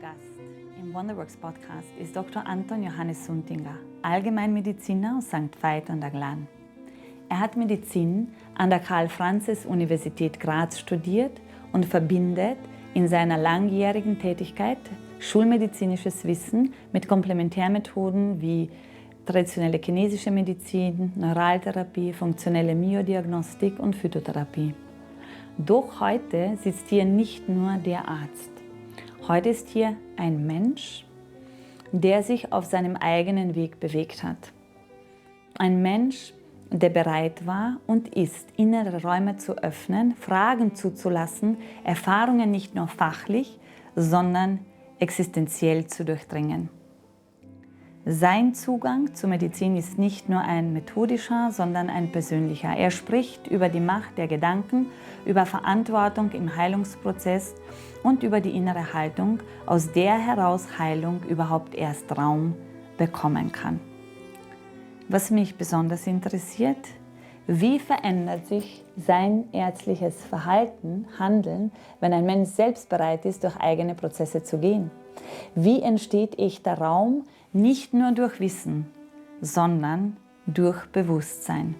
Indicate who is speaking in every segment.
Speaker 1: Gast im Wonderworks Podcast ist Dr. Anton Johannes Suntinger, Allgemeinmediziner aus St. Veit an der Glan. Er hat Medizin an der Karl-Franzens-Universität Graz studiert und verbindet in seiner langjährigen Tätigkeit schulmedizinisches Wissen mit Komplementärmethoden wie traditionelle chinesische Medizin, Neuraltherapie, funktionelle Myodiagnostik und Phytotherapie. Doch heute sitzt hier nicht nur der Arzt. Heute ist hier ein Mensch, der sich auf seinem eigenen Weg bewegt hat. Ein Mensch, der bereit war und ist, innere Räume zu öffnen, Fragen zuzulassen, Erfahrungen nicht nur fachlich, sondern existenziell zu durchdringen. Sein Zugang zur Medizin ist nicht nur ein methodischer, sondern ein persönlicher. Er spricht über die Macht der Gedanken, über Verantwortung im Heilungsprozess und über die innere Haltung, aus der heraus Heilung überhaupt erst Raum bekommen kann. Was mich besonders interessiert, wie verändert sich sein ärztliches Verhalten, Handeln, wenn ein Mensch selbst bereit ist, durch eigene Prozesse zu gehen? Wie entsteht echter Raum, nicht nur durch Wissen, sondern durch Bewusstsein?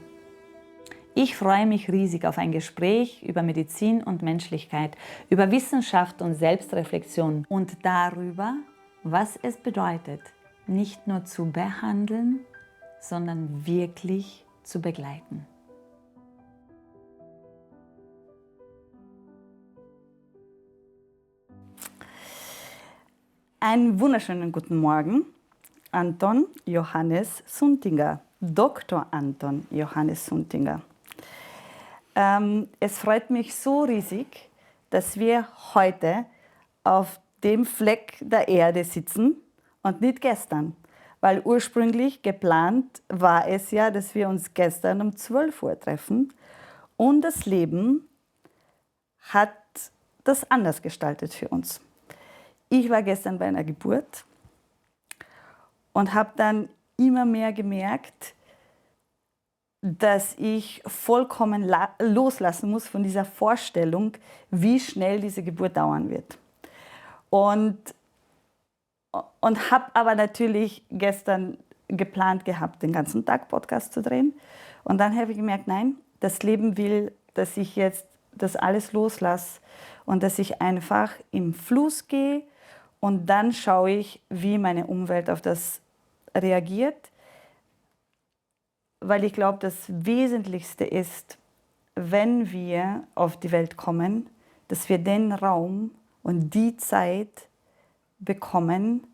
Speaker 1: Ich freue mich riesig auf ein Gespräch über Medizin und Menschlichkeit, über Wissenschaft und Selbstreflexion und darüber, was es bedeutet, nicht nur zu behandeln, sondern wirklich zu begleiten.
Speaker 2: Einen wunderschönen guten Morgen, Anton Johannes Suntinger, Dr. Anton Johannes Suntinger. Es freut mich so riesig, dass wir heute auf dem Fleck der Erde sitzen und nicht gestern. Weil ursprünglich geplant war es ja, dass wir uns gestern um 12 Uhr treffen. Und das Leben hat das anders gestaltet für uns. Ich war gestern bei einer Geburt und habe dann immer mehr gemerkt, dass ich vollkommen loslassen muss von dieser Vorstellung, wie schnell diese Geburt dauern wird. Und habe aber natürlich gestern geplant gehabt, den ganzen Tag Podcast zu drehen. Und dann habe ich gemerkt, nein, das Leben will, dass ich jetzt das alles loslasse und dass ich einfach im Fluss gehe und dann schaue ich, wie meine Umwelt auf das reagiert. Weil ich glaube, das Wesentlichste ist, wenn wir auf die Welt kommen, dass wir den Raum und die Zeit bekommen,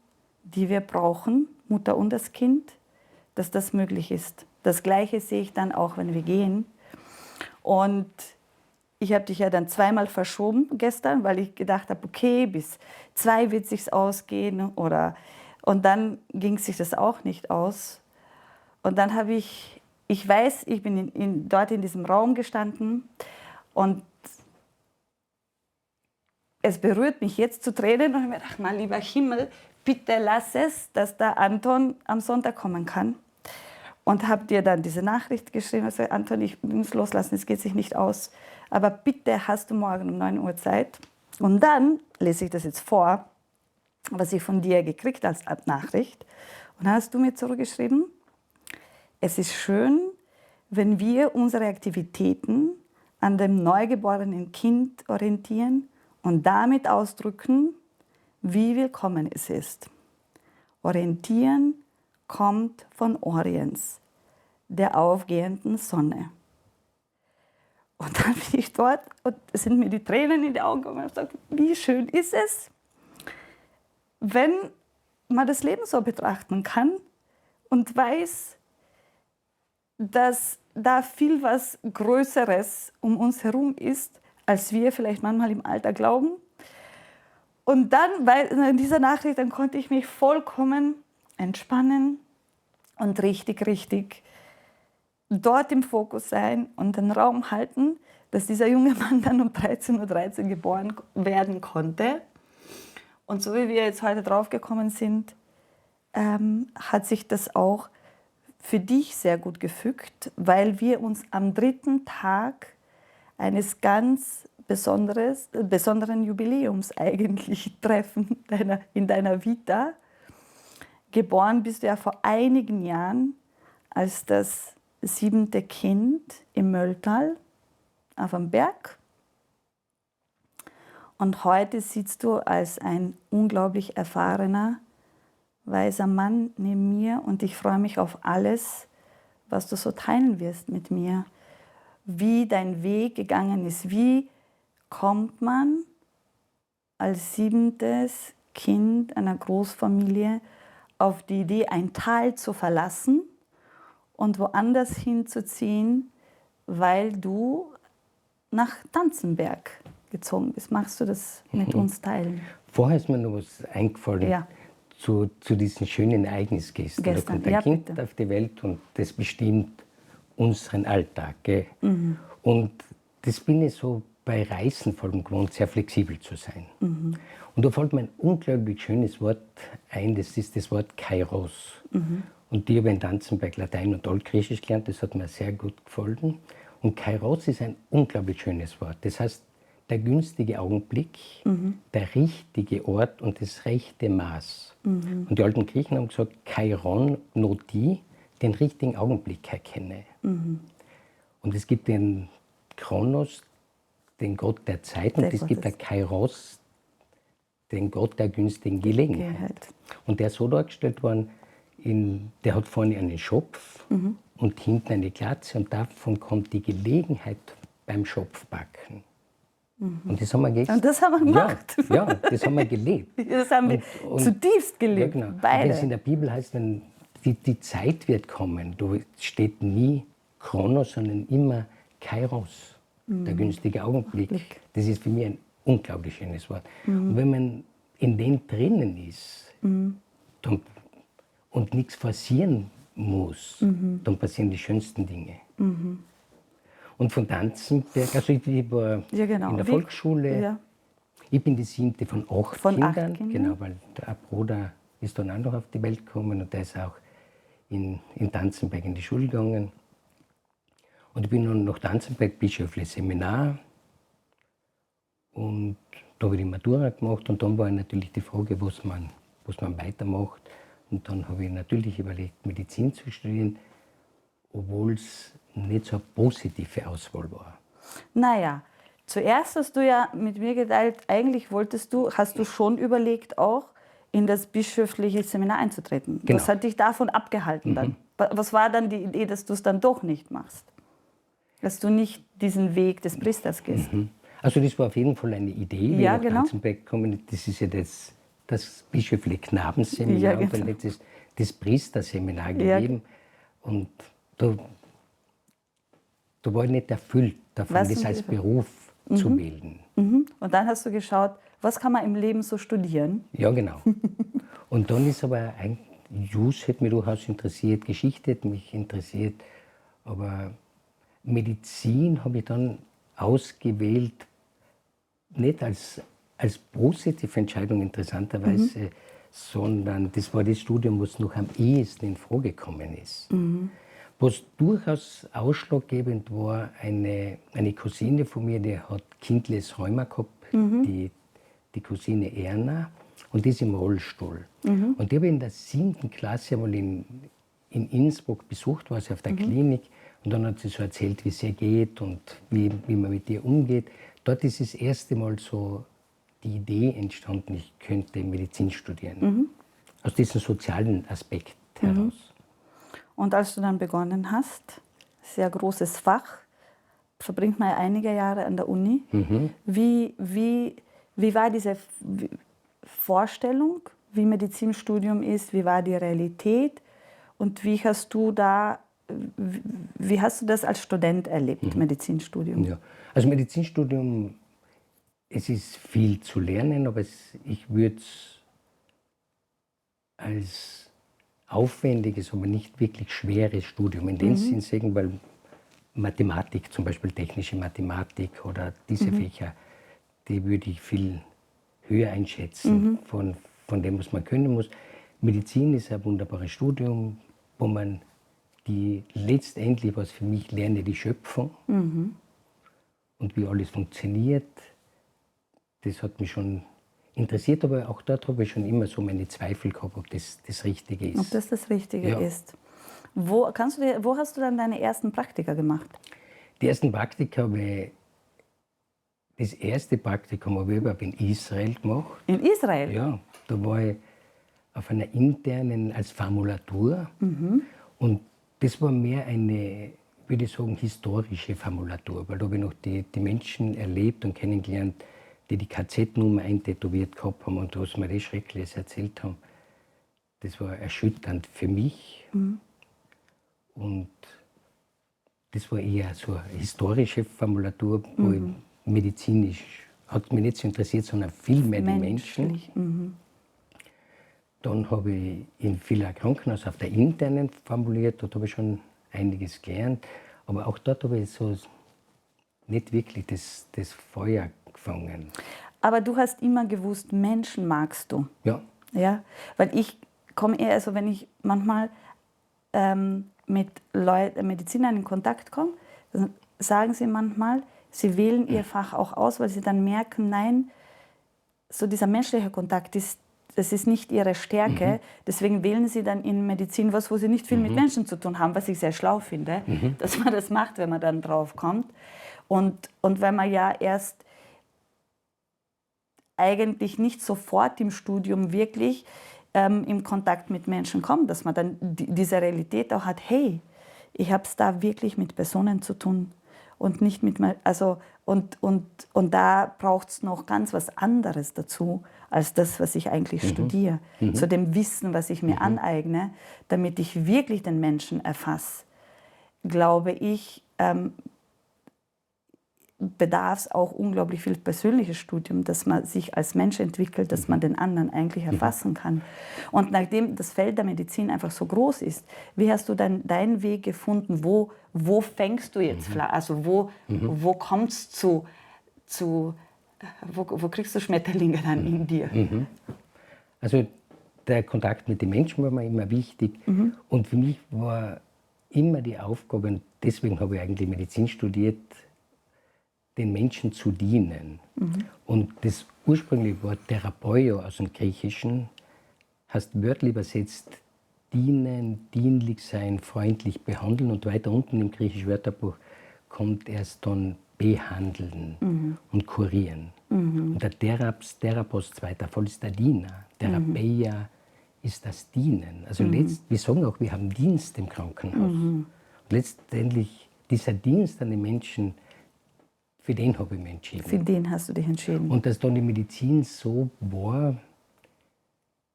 Speaker 2: die wir brauchen, Mutter und das Kind, dass das möglich ist. Das Gleiche sehe ich dann auch, wenn wir gehen. Und ich habe dich ja dann zweimal verschoben gestern, weil ich gedacht habe, okay, bis 2 wird es sich ausgehen. Und dann ging sich das auch nicht aus. Und dann habe ich weiß, ich bin dort in diesem Raum gestanden und es berührt mich jetzt zu Tränen und ich mir dachte, mein lieber Himmel, bitte lass es, dass der Anton am Sonntag kommen kann. Und habe dir dann diese Nachricht geschrieben, also Anton, ich muss loslassen, es geht sich nicht aus, aber bitte hast du morgen um 9 Uhr Zeit. Und dann lese ich das jetzt vor, was ich von dir gekriegt als Nachricht. Und dann hast du mir zurückgeschrieben, es ist schön, wenn wir unsere Aktivitäten an dem neugeborenen Kind orientieren und damit ausdrücken, wie willkommen es ist. Orientieren kommt von Orients, der aufgehenden Sonne. Und dann bin ich dort und es sind mir die Tränen in die Augen gekommen und ich sage, wie schön ist es, wenn man das Leben so betrachten kann und weiß, dass da viel was Größeres um uns herum ist, als wir vielleicht manchmal im Alter glauben. Und dann, in dieser Nachricht, dann konnte ich mich vollkommen entspannen und richtig dort im Fokus sein und den Raum halten, dass dieser junge Mann dann um 13:13 Uhr geboren werden konnte. Und so wie wir jetzt heute draufgekommen sind, hat sich das auch für dich sehr gut gefügt, weil wir uns am 3. Tag eines ganz besonderen Jubiläums eigentlich treffen in deiner Vita. Geboren bist du ja vor einigen Jahren als das 7. Kind im Mölltal auf dem Berg. Und heute sitzt du als ein unglaublich erfahrener, weiser Mann neben mir und ich freue mich auf alles, was du so teilen wirst mit mir. Wie dein Weg gegangen ist, wie kommt man als 7. Kind einer Großfamilie auf die Idee, ein Tal zu verlassen und woanders hinzuziehen, weil du nach Tanzenberg gezogen bist. Magst du das mit uns teilen?
Speaker 3: Vorher ist mir noch was eingefallen
Speaker 2: Ja.
Speaker 3: zu diesen schönen Ereignis gestern. Da
Speaker 2: Gestern,
Speaker 3: kommt ein
Speaker 2: ja,
Speaker 3: Kind
Speaker 2: bitte.
Speaker 3: auf die Welt und das bestimmt unseren Alltag. Gell? Und das bin ich so bei Reisen vor allem gewohnt, sehr flexibel zu sein. Und da fällt mir ein unglaublich schönes Wort ein, das ist das Wort Kairos. Und ich habe in Tanzenberg Latein und Altgriechisch gelernt, das hat mir sehr gut gefallen. Und Kairos ist ein unglaublich schönes Wort. Das heißt, der günstige Augenblick, der richtige Ort und das rechte Maß. Und die alten Griechen haben gesagt, Kairon noti, den richtigen Augenblick erkenne. Und es gibt den Kronos, den Gott der Zeit, und es gibt den Kairos, den Gott der günstigen Gelegenheit. Und der ist so dargestellt worden, der hat vorne einen Schopf und hinten eine Glatze und davon kommt die Gelegenheit beim Schopfbacken. Und das haben wir
Speaker 2: Und das haben wir gemacht.
Speaker 3: Ja, das haben wir gelebt.
Speaker 2: Das haben wir zutiefst gelebt,
Speaker 3: ja, genau.
Speaker 2: beide.
Speaker 3: Und das in der Bibel heißt dann, die Zeit wird kommen. Da steht nie Chronos, sondern immer Kairos, der günstige Augenblick. Das ist für mich ein unglaublich schönes Wort. Und wenn man in dem drinnen ist dann, und nichts forcieren muss, dann passieren die schönsten Dinge. Und von Tanzenberg, also ich war in der Volksschule,
Speaker 2: Ja.
Speaker 3: ich bin die 7. von 8
Speaker 2: Von 8
Speaker 3: Kindern.
Speaker 2: Kindern.
Speaker 3: Genau, weil der Bruder ist dann auch noch auf die Welt gekommen und der ist auch in Tanzenberg in die Schule gegangen. Und ich bin dann nach Tanzenberg bischöfliches Seminar und da habe ich die Matura gemacht und dann war natürlich die Frage, was man weitermacht. Und dann habe ich natürlich überlegt, Medizin zu studieren, obwohl es nicht so eine positive Auswahl war.
Speaker 2: Naja, zuerst hast du ja mit mir geteilt, eigentlich hast du schon überlegt, auch in das bischöfliche Seminar einzutreten.
Speaker 3: Genau.
Speaker 2: Was hat dich davon abgehalten dann? Was war dann die Idee, dass du es dann doch nicht machst? Dass du nicht diesen Weg des Priesters gehst?
Speaker 3: Also das war auf jeden Fall eine Idee, wie
Speaker 2: Ja,
Speaker 3: ich nach
Speaker 2: genau.
Speaker 3: Tanzenberg gekommen. Das ist ja das bischöfliche Knabenseminar,
Speaker 2: Ja,
Speaker 3: und dann
Speaker 2: genau.
Speaker 3: hat es das Priesterseminar
Speaker 2: Ja.
Speaker 3: gegeben. Und da war ich nicht erfüllt davon,
Speaker 2: Was
Speaker 3: das
Speaker 2: denn
Speaker 3: als
Speaker 2: bitte?
Speaker 3: Beruf zu wählen.
Speaker 2: Und dann hast du geschaut, was kann man im Leben so studieren?
Speaker 3: Ja, genau. Und dann ist aber Jus hat mich durchaus interessiert, Geschichte hat mich interessiert, aber Medizin habe ich dann ausgewählt, nicht als positive Entscheidung interessanterweise, sondern das war das Studium, was noch am ehesten in Frage gekommen ist. Was durchaus ausschlaggebend war, eine Cousine von mir, die hat kindliches Rheuma gehabt, die Cousine Erna, und die ist im Rollstuhl. Und die habe ich in der 7. Klasse einmal in Innsbruck besucht, war sie auf der Klinik, und dann hat sie so erzählt, wie es ihr geht und wie man mit ihr umgeht. Dort ist das erste Mal so die Idee entstanden, ich könnte Medizin studieren. Aus diesem sozialen Aspekt heraus.
Speaker 2: Und als du dann begonnen hast, sehr großes Fach, verbringt man ja einige Jahre an der Uni. Wie war diese Vorstellung, wie Medizinstudium ist, wie war die Realität und wie hast du das als Student erlebt, Medizinstudium?
Speaker 3: Ja. Also Medizinstudium, es ist viel zu lernen, aber ich würde es als aufwendiges, aber nicht wirklich schweres Studium in dem Sinn sehen, weil Mathematik, zum Beispiel technische Mathematik oder diese Fächer, die würde ich viel höher einschätzen von dem, was man können muss. Medizin ist ein wunderbares Studium, wo man letztendlich, was für mich lerne, die Schöpfung. und wie alles funktioniert, das hat mich schon interessiert, aber auch dort habe ich schon immer so meine Zweifel gehabt, ob das das Richtige ist.
Speaker 2: Ob das Richtige ist. Wo hast du dann deine ersten Praktika gemacht?
Speaker 3: Die ersten Praktika habe ich, das erste Praktikum habe ich überhaupt in Israel gemacht.
Speaker 2: In Israel?
Speaker 3: Ja, da war ich auf einer internen als Formulatur und das war mehr eine, würde ich sagen, historische Formulatur, weil da habe ich noch die Menschen erlebt und kennengelernt, die KZ-Nummer eintätowiert gehabt haben und was mir das Schreckliches erzählt haben. Das war erschütternd für mich. Und das war eher so eine historische Formulatur, wo ich medizinisch, hat mich nicht so interessiert, sondern viel mehr die Menschen. Dann habe ich in vielen Krankenhäusern auf der internen formuliert, dort habe ich schon einiges gelernt. Aber auch dort habe ich so nicht wirklich das Feuer gefangen.
Speaker 2: Aber du hast immer gewusst, Menschen magst du.
Speaker 3: Ja.
Speaker 2: Ja? Weil ich komme eher, also wenn ich manchmal mit Medizinern in Kontakt komme, dann sagen sie manchmal, sie wählen ihr Fach auch aus, weil sie dann merken, nein, so dieser menschliche Kontakt das ist nicht ihre Stärke. Deswegen wählen sie dann in Medizin was, wo sie nicht viel mit Menschen zu tun haben, was ich sehr schlau finde, dass man das macht, wenn man dann drauf kommt. Und wenn man ja erst eigentlich nicht sofort im Studium wirklich im Kontakt mit Menschen kommt, dass man dann diese Realität auch hat, hey, ich habe es da wirklich mit Personen zu tun und nicht mit, also und da braucht es noch ganz was anderes dazu, als das, was ich eigentlich studiere, zu dem Wissen, was ich mir aneigne, damit ich wirklich den Menschen erfasse, glaube ich, bedarf es auch unglaublich viel persönliches Studium, dass man sich als Mensch entwickelt, dass man den anderen eigentlich erfassen kann. Und nachdem das Feld der Medizin einfach so groß ist, wie hast du dann deinen Weg gefunden? Wo fängst du jetzt? Also wo kommst du wo kriegst du Schmetterlinge dann in dir?
Speaker 3: Also der Kontakt mit den Menschen war mir immer wichtig. Und für mich war immer die Aufgabe, und deswegen habe ich eigentlich Medizin studiert, den Menschen zu dienen. Und das ursprüngliche Wort Therapeio aus dem Griechischen heißt wörtlich übersetzt dienen, dienlich sein, freundlich behandeln. Und weiter unten im griechischen Wörterbuch kommt erst dann behandeln und kurieren. Und der Therapos, zweiter Fall, ist der Diener. Therapeia ist das Dienen. Also wir sagen auch, wir haben Dienst im Krankenhaus. Und letztendlich dieser Dienst an den Menschen, für den habe ich mich entschieden.
Speaker 2: Für den hast du dich entschieden.
Speaker 3: Und dass dann die Medizin so war,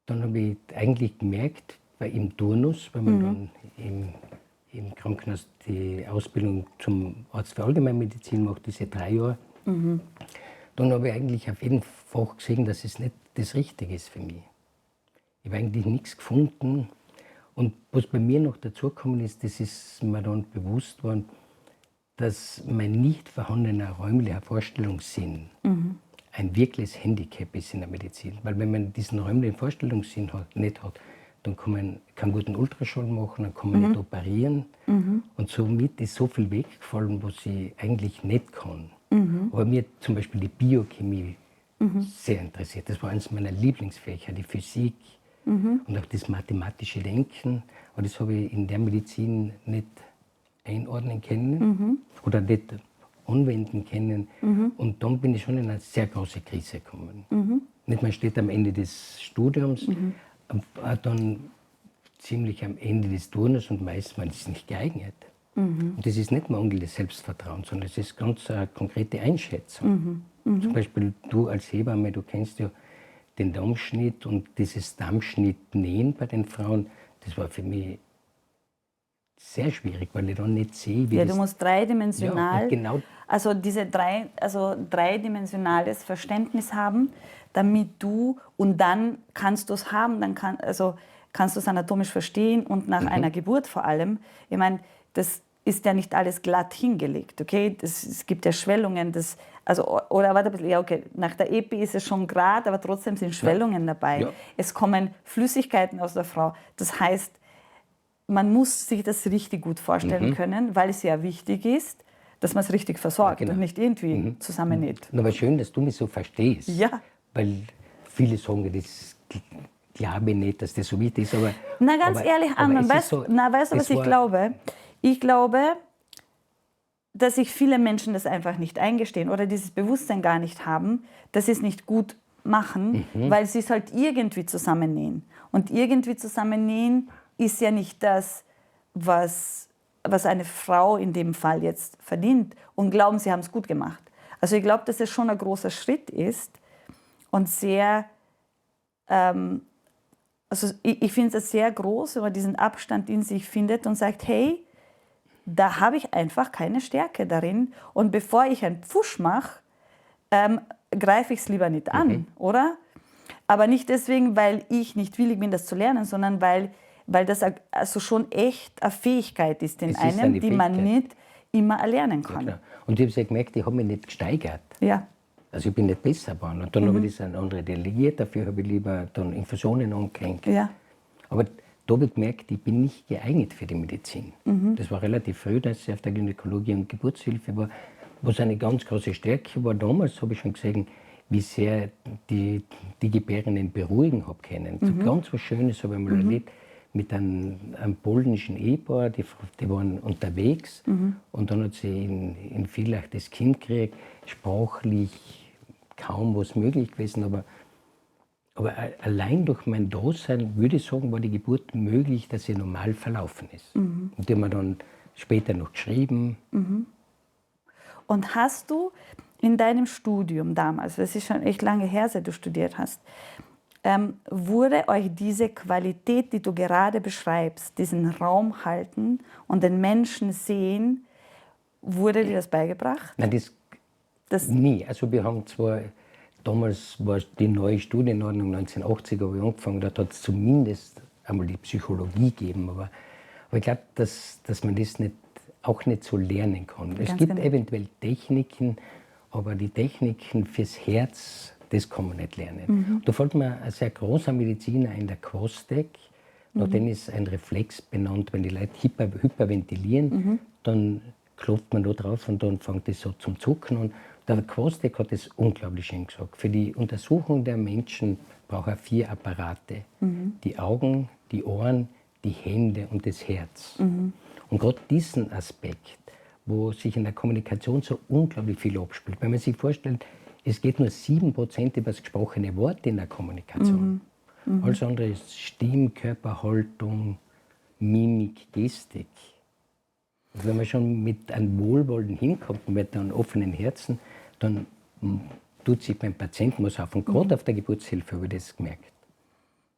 Speaker 3: dann habe ich eigentlich gemerkt, weil im Turnus, weil man dann im Krankenhaus die Ausbildung zum Arzt für Allgemeinmedizin macht, diese 3 Jahre, dann habe ich eigentlich auf jeden Fach gesehen, dass es nicht das Richtige ist für mich. Ich habe eigentlich nichts gefunden. Und was bei mir noch dazugekommen ist, das ist mir dann bewusst worden, dass mein nicht vorhandener räumlicher Vorstellungssinn ein wirkliches Handicap ist in der Medizin. Weil wenn man diesen räumlichen Vorstellungssinn nicht hat, dann kann man keinen guten Ultraschall machen, dann kann man nicht operieren. Und somit ist so viel weggefallen, was ich eigentlich nicht kann. Aber mir zum Beispiel die Biochemie sehr interessiert. Das war eines meiner Lieblingsfächer, die Physik und auch das mathematische Denken. Aber das habe ich in der Medizin nicht einordnen können oder nicht anwenden können. Und dann bin ich schon in eine sehr große Krise gekommen. Nicht, man steht am Ende des Studiums, dann ziemlich am Ende des Turnus und meist man ist nicht geeignet. Und das ist nicht mangelndes Selbstvertrauen, sondern es ist ganz eine konkrete Einschätzung. Zum Beispiel du als Hebamme, du kennst ja den Darmschnitt und dieses Darmschnittnähen bei den Frauen, das war für mich sehr schwierig, weil ich dann nicht sehe, wie
Speaker 2: ja, du musst dreidimensional,
Speaker 3: ja, genau.
Speaker 2: also dreidimensionales Verständnis haben, damit du, und dann kannst du es haben, dann kannst du es anatomisch verstehen und nach einer Geburt vor allem. Ich meine, das ist ja nicht alles glatt hingelegt, okay? Es gibt ja Schwellungen, oder warte ein bisschen, ja okay, nach der Epi ist es schon gerade, aber trotzdem sind Schwellungen dabei.
Speaker 3: Ja.
Speaker 2: Es kommen Flüssigkeiten aus der Frau. Das heißt, man muss sich das richtig gut vorstellen können, weil es ja wichtig ist, dass man es richtig versorgt
Speaker 3: genau.
Speaker 2: und nicht irgendwie zusammennäht.
Speaker 3: Aber schön, dass du mich so verstehst.
Speaker 2: Ja.
Speaker 3: Weil viele sagen, das glaube ich nicht, dass das so wichtig ist. Aber,
Speaker 2: Na, ganz ehrlich, Amnon, weißt du, was ich glaube? Ich glaube, dass sich viele Menschen das einfach nicht eingestehen oder dieses Bewusstsein gar nicht haben, dass sie es nicht gut machen, weil sie es halt irgendwie zusammennähen. Und irgendwie zusammennähen ist ja nicht das, was eine Frau in dem Fall jetzt verdient und glauben, sie haben es gut gemacht. Also ich glaube, dass es schon ein großer Schritt ist und sehr, also ich finde es sehr groß, wenn man diesen Abstand in sich findet und sagt, hey, da habe ich einfach keine Stärke darin. Und bevor ich einen Pfusch mache, greife ich es lieber nicht an, oder? Aber nicht deswegen, weil ich nicht willig bin, das zu lernen, sondern weil das also schon echt eine Fähigkeit ist in einem, die man nicht immer erlernen kann.
Speaker 3: Ja, und ich habe ja gemerkt, ich habe mich nicht gesteigert.
Speaker 2: Ja.
Speaker 3: Also ich bin nicht besser geworden. Und dann habe ich das an andere delegiert, dafür habe ich lieber dann Infusionen angehängt.
Speaker 2: Ja.
Speaker 3: Aber da habe ich gemerkt, ich bin nicht geeignet für die Medizin. Das war relativ früh, dass ich auf der Gynäkologie und Geburtshilfe war, was eine ganz große Stärke war. Damals habe ich schon gesehen, wie sehr die Gebärenden beruhigen habe können. So ganz was Schönes habe ich mal erlebt mit einem polnischen Ehepaar, die waren unterwegs und dann hat sie in Villach das Kind gekriegt, sprachlich kaum was möglich gewesen, aber allein durch mein Dasein, würde ich sagen, war die Geburt möglich, dass sie normal verlaufen ist. Und die haben wir dann später noch geschrieben.
Speaker 2: Und hast du in deinem Studium damals, das ist schon echt lange her, seit du studiert hast, wurde euch diese Qualität, die du gerade beschreibst, diesen Raum halten und den Menschen sehen, wurde dir das beigebracht?
Speaker 3: Nein, das nie. Also wir haben zwar, damals war die neue Studienordnung 1980, habe ich angefangen, da hat es zumindest einmal die Psychologie gegeben, aber ich glaube, dass man das auch nicht so lernen kann. Es gibt eventuell Techniken, aber die Techniken fürs Herz, das kann man nicht lernen. Da fällt mir ein sehr großer Mediziner in der Quostek, nach dem ist ein Reflex benannt, wenn die Leute hyperventilieren, dann klopft man da drauf und dann fängt es so zum Zucken an. Der Quostek hat es unglaublich schön gesagt. Für die Untersuchung der Menschen braucht er 4 Apparate. Die Augen, die Ohren, die Hände und das Herz. Und gerade diesen Aspekt, wo sich in der Kommunikation so unglaublich viel abspielt. Wenn man sich vorstellt, es geht nur 7% über das gesprochene Wort in der Kommunikation. Alles andere ist Stimme, Körperhaltung, Mimik, Gestik. Und wenn man schon mit einem Wohlwollen hinkommt, mit einem offenen Herzen, dann tut sich beim Patienten was auf. Und gerade auf der Geburtshilfe habe ich das gemerkt.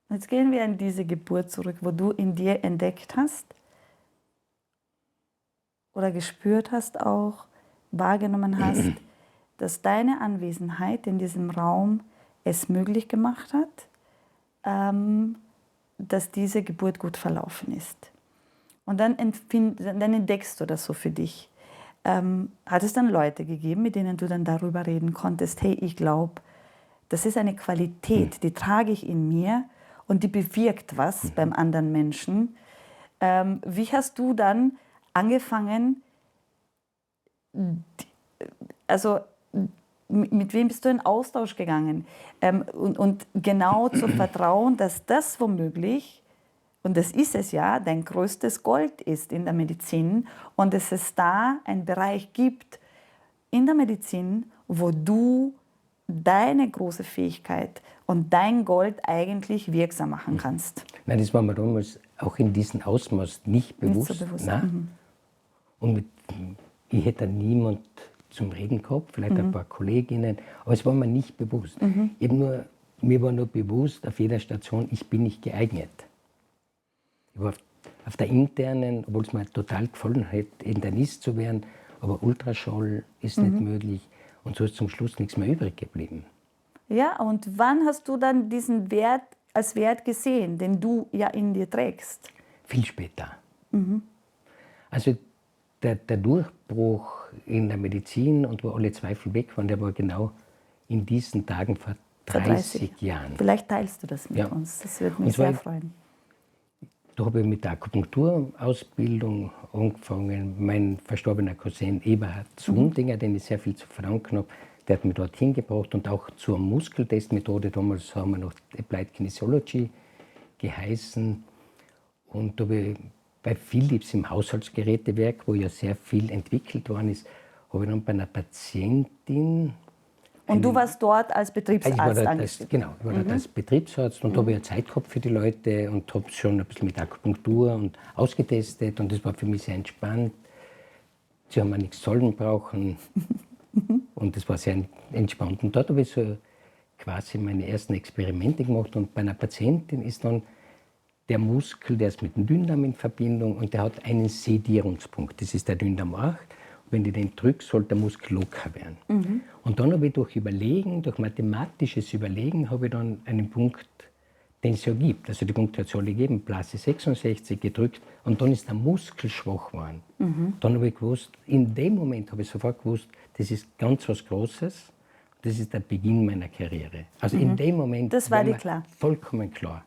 Speaker 2: Jetzt gehen wir an diese Geburt zurück, wo du in dir entdeckt hast oder gespürt hast auch, wahrgenommen hast, dass deine Anwesenheit in diesem Raum es möglich gemacht hat, dass diese Geburt gut verlaufen ist. Und dann entdeckst du das so für dich. Hat es dann Leute gegeben, mit denen du dann darüber reden konntest, hey, ich glaube, das ist eine Qualität, die trage ich in mir und die bewirkt was beim anderen Menschen. Wie hast du dann angefangen, also mit wem bist du in Austausch gegangen? Und genau zu vertrauen, dass das womöglich, und das ist es ja, dein größtes Gold ist in der Medizin und dass es da einen Bereich gibt in der Medizin, wo du deine große Fähigkeit und dein Gold eigentlich wirksam machen kannst.
Speaker 3: Nein, das war mir damals auch in diesem Ausmaß nicht bewusst.
Speaker 2: Nicht so bewusst.
Speaker 3: Nein. Und ich hätte niemand zum Reden gehabt, vielleicht ein paar Kolleginnen, aber es war mir nicht bewusst. Mir war nur bewusst auf jeder Station, ich bin nicht geeignet. Ich war auf der internen, obwohl es mir total gefallen hätte, Internist zu werden, aber Ultraschall ist nicht möglich und so ist zum Schluss nichts mehr übrig geblieben.
Speaker 2: Ja, und wann hast du dann diesen Wert als Wert gesehen, den du ja in dir trägst?
Speaker 3: Viel später. Also der Durchbruch in der Medizin und wo alle Zweifel weg waren, der war genau in diesen Tagen vor 30 Jahren.
Speaker 2: Vielleicht teilst du das mit uns, das würde mich sehr freuen.
Speaker 3: da habe ich mit der Akupunkturausbildung angefangen. Mein verstorbener Cousin Eberhard Zundinger, den ich sehr viel zu verdanken habe, der hat mich dorthin gebracht und auch zur Muskeltestmethode. Damals haben wir noch Applied Kinesiology geheißen. Und da habe ich bei Philips im Haushaltsgerätewerk, wo ja sehr viel entwickelt worden ist, habe ich dann bei einer Patientin.
Speaker 2: Und du warst dort als Betriebsarzt angestellt?
Speaker 3: Genau, ich war dort als Betriebsarzt und habe ja Zeit gehabt für die Leute und habe schon ein bisschen mit Akupunktur und ausgetestet und das war für mich sehr entspannt. Sie haben mir nichts zahlen brauchen und das war sehr entspannt. Und dort habe ich so quasi meine ersten Experimente gemacht und bei einer Patientin ist dann der Muskel, der ist mit dem Dünndarm in Verbindung und der hat einen Sedierungspunkt, das ist der Dünndarmarch. Wenn ich den drücke, soll der Muskel locker werden. Und dann habe ich durch Überlegen, durch mathematisches Überlegen, habe ich dann einen Punkt, den es ja gibt. Also die Punkte hat es alle gegeben, Blase 66 gedrückt und dann ist der Muskel schwach geworden. Dann habe ich gewusst, in dem Moment habe ich sofort gewusst, das ist ganz was Großes, das ist der Beginn meiner Karriere. Also in dem Moment
Speaker 2: das war dir klar.
Speaker 3: Vollkommen klar.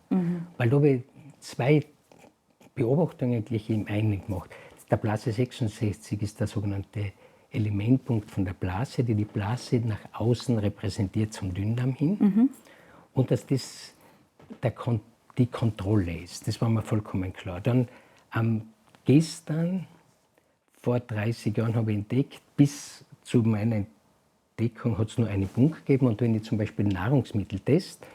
Speaker 3: Weil da habe ich 2 Beobachtungen gleich im einen gemacht. Der Blase 66 ist der sogenannte Elementpunkt von der Blase, die Blase nach außen repräsentiert zum Dünndarm hin. Und dass das die Kontrolle ist, das war mir vollkommen klar. Dann gestern, vor 30 Jahren, habe ich entdeckt, bis zu meiner Entdeckung hat es nur einen Punkt gegeben. Und wenn ich zum Beispiel Nahrungsmittel teste,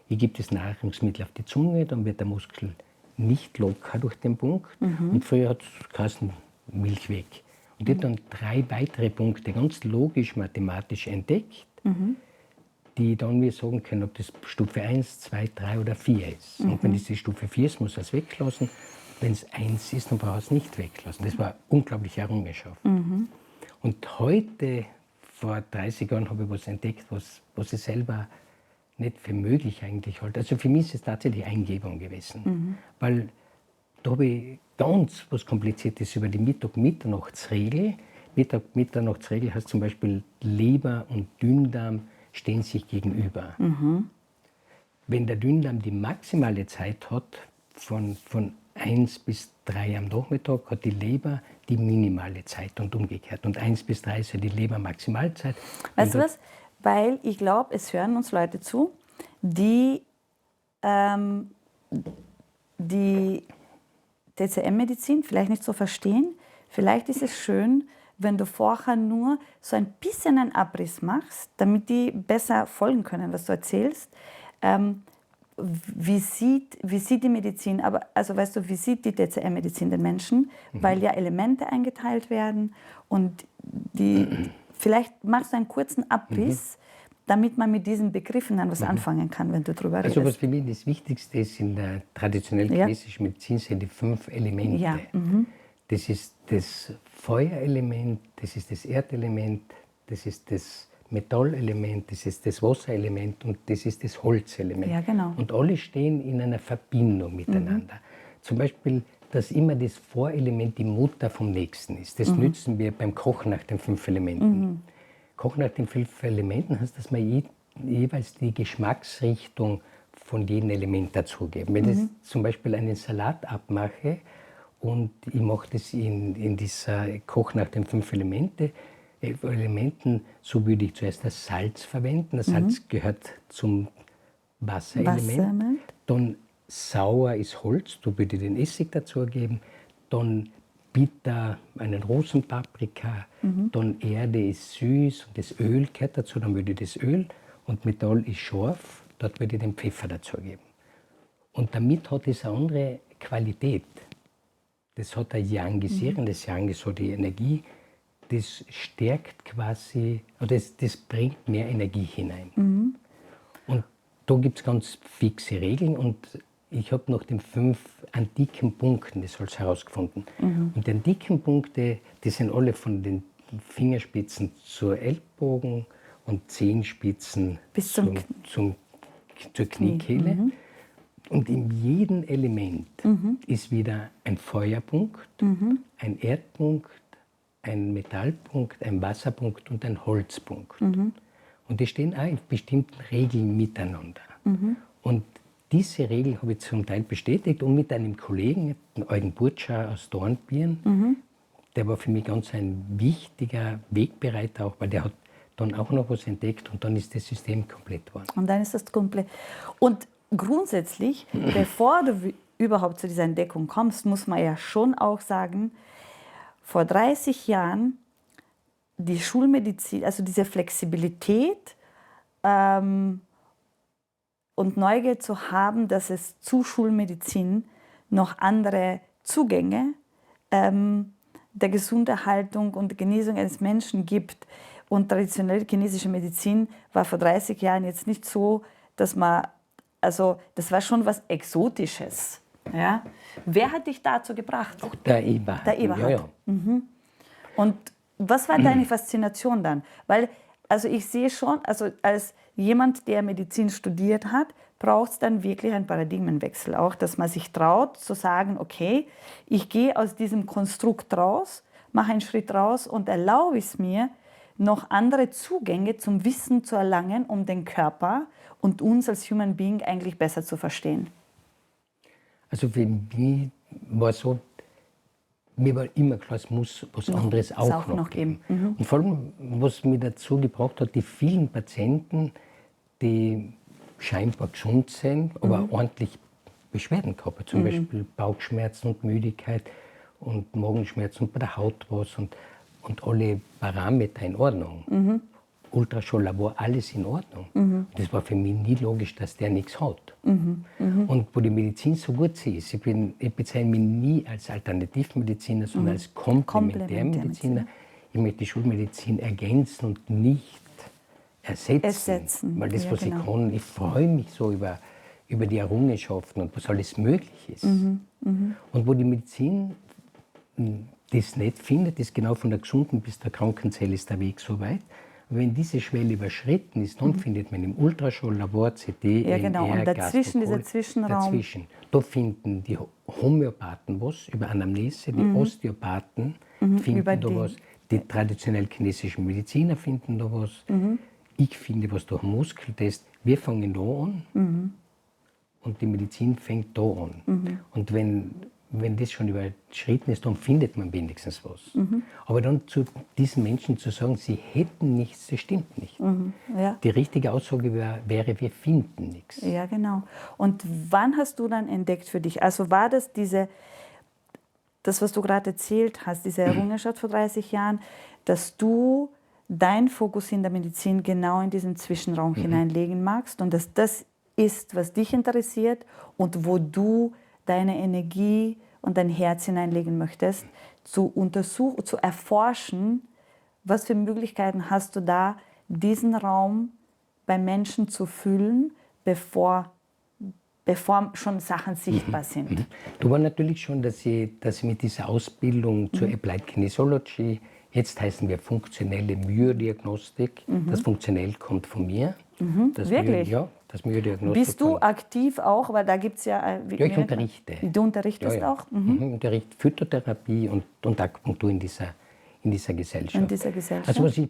Speaker 3: ich gebe das Nahrungsmittel auf die Zunge, dann wird der Muskel nicht locker durch den Punkt. Und früher hat es geheißen, Milch weg. Und ich habe dann 3 weitere Punkte ganz logisch mathematisch entdeckt, die dann mir sagen können, ob das Stufe 1, 2, 3 oder 4 ist. Und wenn es die Stufe 4 ist, muss er es weglassen. Wenn es 1 ist, dann braucht er es nicht weglassen. Das war eine unglaubliche Errungenschaft. Und heute, vor 30 Jahren, habe ich was entdeckt, was ich selber nicht für möglich eigentlich halte. Also für mich ist es tatsächlich Eingebung gewesen. Weil da habe ich ganz was Kompliziertes über die Mittag-Mitternachtsregel. Mittag-Mitternachtsregel heißt zum Beispiel, Leber und Dünndarm stehen sich gegenüber. Wenn der Dünndarm die maximale Zeit hat, von 1 bis 3 am Nachmittag, hat die Leber die minimale Zeit und umgekehrt. Und 1 bis 3 ist ja die Leber Maximalzeit.
Speaker 2: Weißt du was? Weil ich glaube, es hören uns Leute zu, die die TCM-Medizin vielleicht nicht so verstehen. Vielleicht ist es schön, wenn du vorher nur so ein bisschen einen Abriss machst, damit die besser folgen können, was du erzählst. Wie sieht die Medizin, aber also weißt du, wie sieht die TCM-Medizin den Menschen? Weil ja Elemente eingeteilt werden und vielleicht machst du einen kurzen Abriss, damit man mit diesen Begriffen dann was anfangen kann, wenn du drüber redest.
Speaker 3: Also was für mich das Wichtigste ist in der traditionellen chinesischen Medizin, sind die 5 Elemente.
Speaker 2: Ja.
Speaker 3: Das ist das Feuerelement, das ist das Erdelement, das ist das Metallelement, das ist das Wasserelement und das ist das Holzelement.
Speaker 2: Ja, genau.
Speaker 3: Und alle stehen in einer Verbindung miteinander. Zum Beispiel, dass immer das Vorelement die Mutter vom Nächsten ist. Das nützen wir beim Kochen nach den 5 Elementen. Kochen nach den 5 Elementen heißt, dass man jeweils die Geschmacksrichtung von jedem Element dazugeben. Wenn ich zum Beispiel einen Salat abmache und ich mache das in dieser Koch nach den 5 Elementen, so würde ich zuerst das Salz verwenden. Das Salz gehört zum Wasserelement. Dann sauer ist Holz, da würde ich den Essig dazugeben. Dann bitter einen Rosenpaprika, dann Erde ist süß und das Öl gehört dazu, dann würde ich das Öl und Metall ist scharf, dort würde ich den Pfeffer dazugeben. Und damit hat es eine andere Qualität. Das hat ein Yang-Gesieren, das Yang ist so die Energie, das stärkt quasi, oder das bringt mehr Energie hinein. Und da gibt es ganz fixe Regeln und ich habe nach den 5 antiken Punkten das alles herausgefunden. Und die antiken Punkte, die sind alle von den Fingerspitzen zur Ellbogen und Zehenspitzen
Speaker 2: bis
Speaker 3: zur Kniekehle. Und in jedem Element ist wieder ein Feuerpunkt, ein Erdpunkt, ein Metallpunkt, ein Wasserpunkt und ein Holzpunkt. Und die stehen auch in bestimmten Regeln miteinander. Und diese Regel habe ich zum Teil bestätigt und mit einem Kollegen, den Eugen Burtscher aus Dornbirn, der war für mich ganz ein wichtiger Wegbereiter auch, weil der hat dann auch noch was entdeckt und dann ist das System komplett geworden.
Speaker 2: Und dann ist das komplett. Und grundsätzlich, bevor du überhaupt zu dieser Entdeckung kommst, muss man ja schon auch sagen, vor 30 Jahren die Schulmedizin, also diese Flexibilität und Neugier zu haben, dass es zu Schulmedizin noch andere Zugänge der Gesunderhaltung und Genesung eines Menschen gibt. Und traditionelle chinesische Medizin war vor 30 Jahren jetzt nicht so, dass man, also das war schon was Exotisches. Ja? Wer hat dich dazu gebracht?
Speaker 3: Der Eberhard.
Speaker 2: Der Eberhard.
Speaker 3: Ja, ja.
Speaker 2: Und was war deine Faszination dann? Weil, also ich sehe schon, also als jemand, der Medizin studiert hat, braucht es dann wirklich einen Paradigmenwechsel auch, dass man sich traut zu sagen, okay, ich gehe aus diesem Konstrukt raus, mache einen Schritt raus und erlaube es mir, noch andere Zugänge zum Wissen zu erlangen, um den Körper und uns als Human Being eigentlich besser zu verstehen.
Speaker 3: Also für mich war so, mir war immer klar, es muss was anderes auch noch geben. Und vor allem, was mich dazu gebracht hat, die vielen Patienten, die scheinbar gesund sind, aber ordentlich Beschwerden gehabt haben. Zum Beispiel Bauchschmerzen und Müdigkeit und Magenschmerzen und bei der Haut was und alle Parameter in Ordnung. Ultraschalllabor, alles in Ordnung. Das war für mich nie logisch, dass der nichts hat. Und wo die Medizin so gut ist, ich bezeichne mich nie als Alternativmediziner, sondern als Komplementärmediziner. Ich möchte die Schulmedizin ergänzen und nicht ersetzen. Weil das, was ich kann, ich freue mich so über die Errungenschaften und was alles möglich ist. Und wo die Medizin das nicht findet, ist genau von der gesunden bis der kranken Zelle ist der Weg so weit. Und wenn diese Schwelle überschritten ist, dann findet man im Ultraschalllabor, CT,
Speaker 2: ja, genau.
Speaker 3: MR,
Speaker 2: Und dazwischen, dieser Zwischenraum.
Speaker 3: Dazwischen. Da finden die Homöopathen was über Anamnese, die Osteopathen finden da was, die traditionell chinesischen Mediziner finden da was. Ich finde was durch Muskeltest. Wir fangen da an und die Medizin fängt da an. Und wenn das schon überschritten ist, dann findet man wenigstens was. Aber dann zu diesen Menschen zu sagen, sie hätten nichts, das stimmt nicht.
Speaker 2: Ja.
Speaker 3: Die richtige Aussage wäre, wir finden nichts.
Speaker 2: Ja, genau. Und wann hast du dann entdeckt für dich? Also war das das, was du gerade erzählt hast, diese Errungenschaft vor 30 Jahren, dass du deinen Fokus in der Medizin genau in diesen Zwischenraum hineinlegen magst und dass das ist, was dich interessiert und wo du deine Energie und dein Herz hineinlegen möchtest, zu erforschen, was für Möglichkeiten hast du da, diesen Raum bei Menschen zu füllen, bevor schon Sachen sichtbar sind.
Speaker 3: Du war natürlich schon, dass ich mit dieser Ausbildung zur Applied Kinesiology, jetzt heißen wir funktionelle Myodiagnostik, das funktionell kommt von mir.
Speaker 2: Wirklich?
Speaker 3: Das Myodiagnostik.
Speaker 2: Bist du aktiv auch, weil da gibt es ja...
Speaker 3: Ja, ich unterrichte.
Speaker 2: Du unterrichtest auch?
Speaker 3: Ich unterrichte Phytotherapie und Akupunktur in dieser Gesellschaft.
Speaker 2: In dieser Gesellschaft.
Speaker 3: Also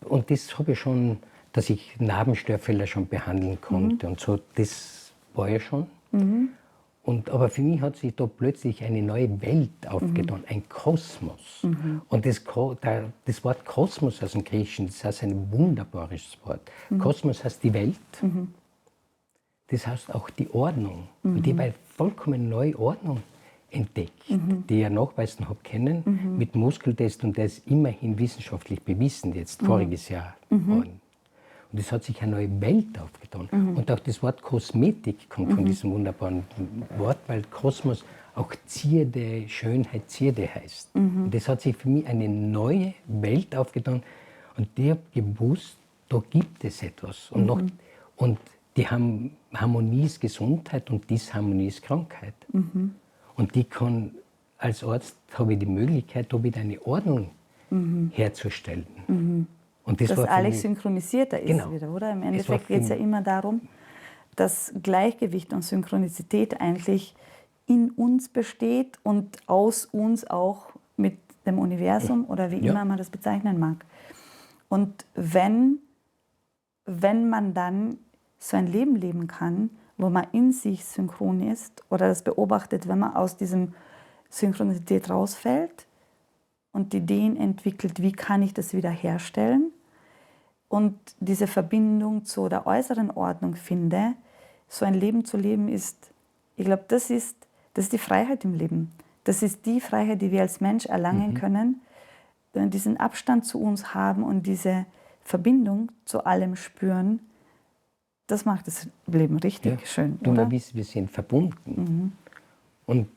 Speaker 3: und das habe ich schon, dass ich Narbenstörfälle schon behandeln konnte und so, das war ja schon. Aber für mich hat sich da plötzlich eine neue Welt aufgetan, ein Kosmos. Und das Wort Kosmos aus dem Griechischen, das heißt ein wunderbares Wort. Kosmos heißt die Welt, das heißt auch die Ordnung. Und ich habe eine vollkommen neue Ordnung entdeckt, die ich nachweisen habe können mit Muskeltest und der ist immerhin wissenschaftlich bewiesen, jetzt voriges Jahr worden. Und es hat sich eine neue Welt aufgetan. Und auch das Wort Kosmetik kommt von diesem wunderbaren Wort, weil Kosmos auch Zierde, Schönheit, Zierde heißt. Und das hat sich für mich eine neue Welt aufgetan. Und ich habe gewusst, da gibt es etwas. Und die Harmonie ist Gesundheit und Disharmonie ist Krankheit. Und die kann, als Arzt habe ich die Möglichkeit, da wieder eine Ordnung herzustellen. Und das war
Speaker 2: alles synchronisierter ist wieder, oder? Im Endeffekt geht es ja immer darum, dass Gleichgewicht und Synchronizität eigentlich in uns besteht und aus uns auch mit dem Universum oder wie immer man das bezeichnen mag. Und wenn man dann so ein Leben leben kann, wo man in sich synchron ist oder das beobachtet, wenn man aus diesem Synchronität rausfällt und Ideen entwickelt, wie kann ich das wieder herstellen und diese Verbindung zu der äußeren Ordnung finde, so ein Leben zu leben ist, ich glaube, das ist die Freiheit im Leben. Das ist die Freiheit, die wir als Mensch erlangen können, diesen Abstand zu uns haben und diese Verbindung zu allem spüren. Das macht das Leben richtig schön,
Speaker 3: Du,
Speaker 2: oder?
Speaker 3: man wissen, wir sind verbunden. Und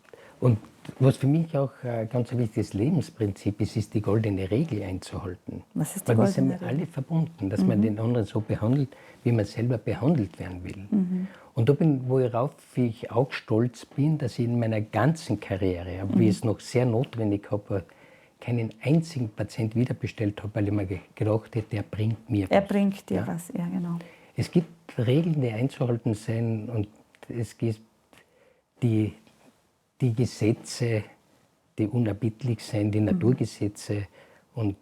Speaker 3: was für mich auch ein ganz wichtiges Lebensprinzip ist die goldene Regel einzuhalten.
Speaker 2: Was ist die
Speaker 3: Weil wir
Speaker 2: goldene
Speaker 3: sind
Speaker 2: Regel?
Speaker 3: alle verbunden, dass man den anderen so behandelt, wie man selber behandelt werden will. Und da worauf ich auch stolz bin, dass ich in meiner ganzen Karriere, wie ich es noch sehr notwendig habe, keinen einzigen Patient wiederbestellt habe, weil ich mir gedacht hätte, der bringt mir was.
Speaker 2: Er bringt dir was, ja genau.
Speaker 3: Es gibt Regeln, die einzuhalten sind und es gibt die Gesetze, die unerbittlich sind, die Naturgesetze. Und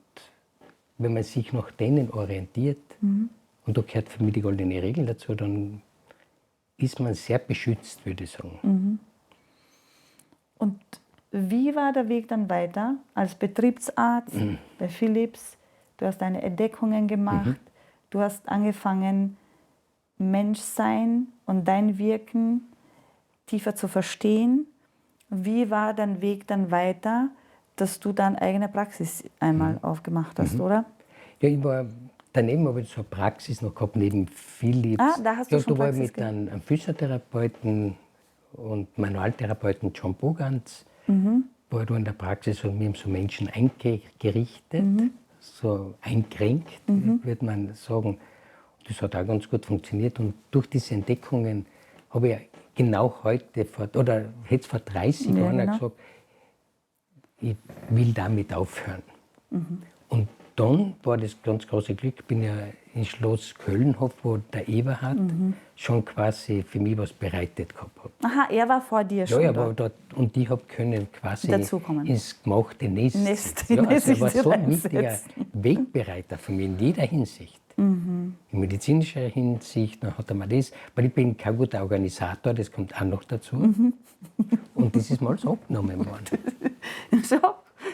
Speaker 3: wenn man sich nach denen orientiert, und da gehört für mich die goldene Regel dazu, dann ist man sehr beschützt, würde ich sagen.
Speaker 2: Und wie war der Weg dann weiter als Betriebsarzt bei Philips? Du hast deine Entdeckungen gemacht, du hast angefangen, Menschsein und dein Wirken tiefer zu verstehen. Wie war dein Weg dann weiter, dass du dann eigene Praxis einmal aufgemacht hast, oder?
Speaker 3: Ja, daneben habe ich so eine Praxis noch gehabt, neben Philips.
Speaker 2: Ah, da hast du schon
Speaker 3: da war ich
Speaker 2: Praxis
Speaker 3: mit einem Physiotherapeuten und Manualtherapeuten John Bogans, war da in der Praxis und wir haben so Menschen eingerichtet, so eingerenkt, würde man sagen. Das hat auch ganz gut funktioniert und durch diese Entdeckungen habe ich genau heute, hätte es vor 30 Jahren gesagt, ich will damit aufhören. Und dann war das ganz große Glück, ich bin ja in Schloss Kölnhof, wo der Eberhard schon quasi für mich was bereitet gehabt hat.
Speaker 2: Aha, er war vor dir schon
Speaker 3: Ja,
Speaker 2: dort.
Speaker 3: aber und ich habe können quasi
Speaker 2: Dazukommen.
Speaker 3: ins gemachte Nest.
Speaker 2: Nest,
Speaker 3: Ja,
Speaker 2: in
Speaker 3: also er war
Speaker 2: sich
Speaker 3: so ein wichtiger
Speaker 2: reinsetzen.
Speaker 3: Wegbereiter von mir in jeder Hinsicht. In medizinischer Hinsicht, dann hat er mir das, weil ich bin kein guter Organisator, das kommt auch noch dazu. Und das ist mal so abgenommen worden.
Speaker 2: So,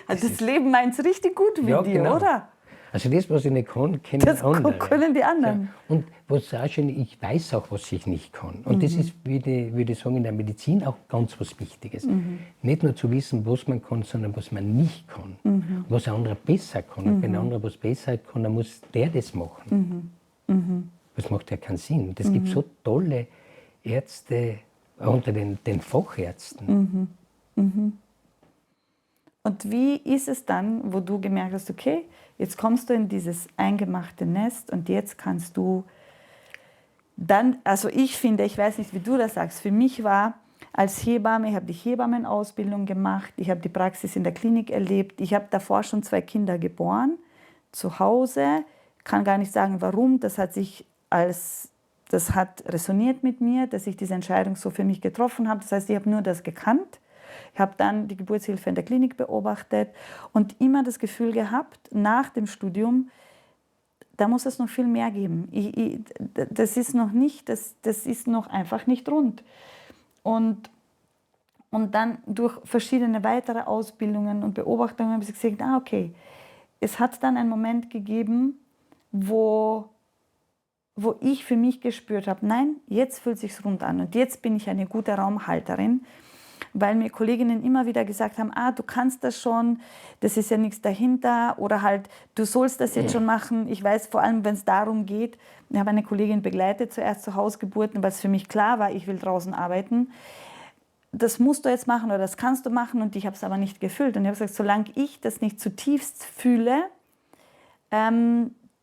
Speaker 2: das Leben meint es richtig gut mit dir,
Speaker 3: genau.
Speaker 2: oder?
Speaker 3: Also das, was ich nicht kann, können
Speaker 2: Das
Speaker 3: andere.
Speaker 2: können die anderen.
Speaker 3: Ja. Und was auch schön, ich weiß auch, was ich nicht kann. Und das ist, würde ich sagen, in der Medizin auch ganz was Wichtiges. Nicht nur zu wissen, was man kann, sondern was man nicht kann. Was ein anderer besser kann. Und wenn ein anderer was besser kann, dann muss der das machen. Das macht ja keinen Sinn. Es gibt so tolle Ärzte unter den Fachärzten.
Speaker 2: Und wie ist es dann, wo du gemerkt hast, okay, jetzt kommst du in dieses eingemachte Nest und jetzt kannst du dann, also ich finde, ich weiß nicht, wie du das sagst, für mich war als Hebamme, ich habe die Hebammenausbildung gemacht, ich habe die Praxis in der Klinik erlebt, ich habe davor schon 2 Kinder geboren, zu Hause, kann gar nicht sagen, warum, das hat resoniert mit mir, dass ich diese Entscheidung so für mich getroffen habe, das heißt, ich habe nur das gekannt. Ich habe dann die Geburtshilfe in der Klinik beobachtet und immer das Gefühl gehabt, nach dem Studium, da muss es noch viel mehr geben. Das ist noch einfach nicht rund. Und dann durch verschiedene weitere Ausbildungen und Beobachtungen habe ich gesagt, okay, es hat dann einen Moment gegeben, wo ich für mich gespürt habe, nein, jetzt fühlt es sich rund an und jetzt bin ich eine gute Raumhalterin. Weil mir Kolleginnen immer wieder gesagt haben, du kannst das schon, das ist ja nichts dahinter oder halt, du sollst das jetzt schon machen. Ich weiß vor allem, wenn es darum geht, ich habe eine Kollegin begleitet, zuerst zu Hausgeburten, weil es für mich klar war, ich will draußen arbeiten. Das musst du jetzt machen oder das kannst du machen und ich habe es aber nicht gefühlt. Und ich habe gesagt, solange ich das nicht zutiefst fühle,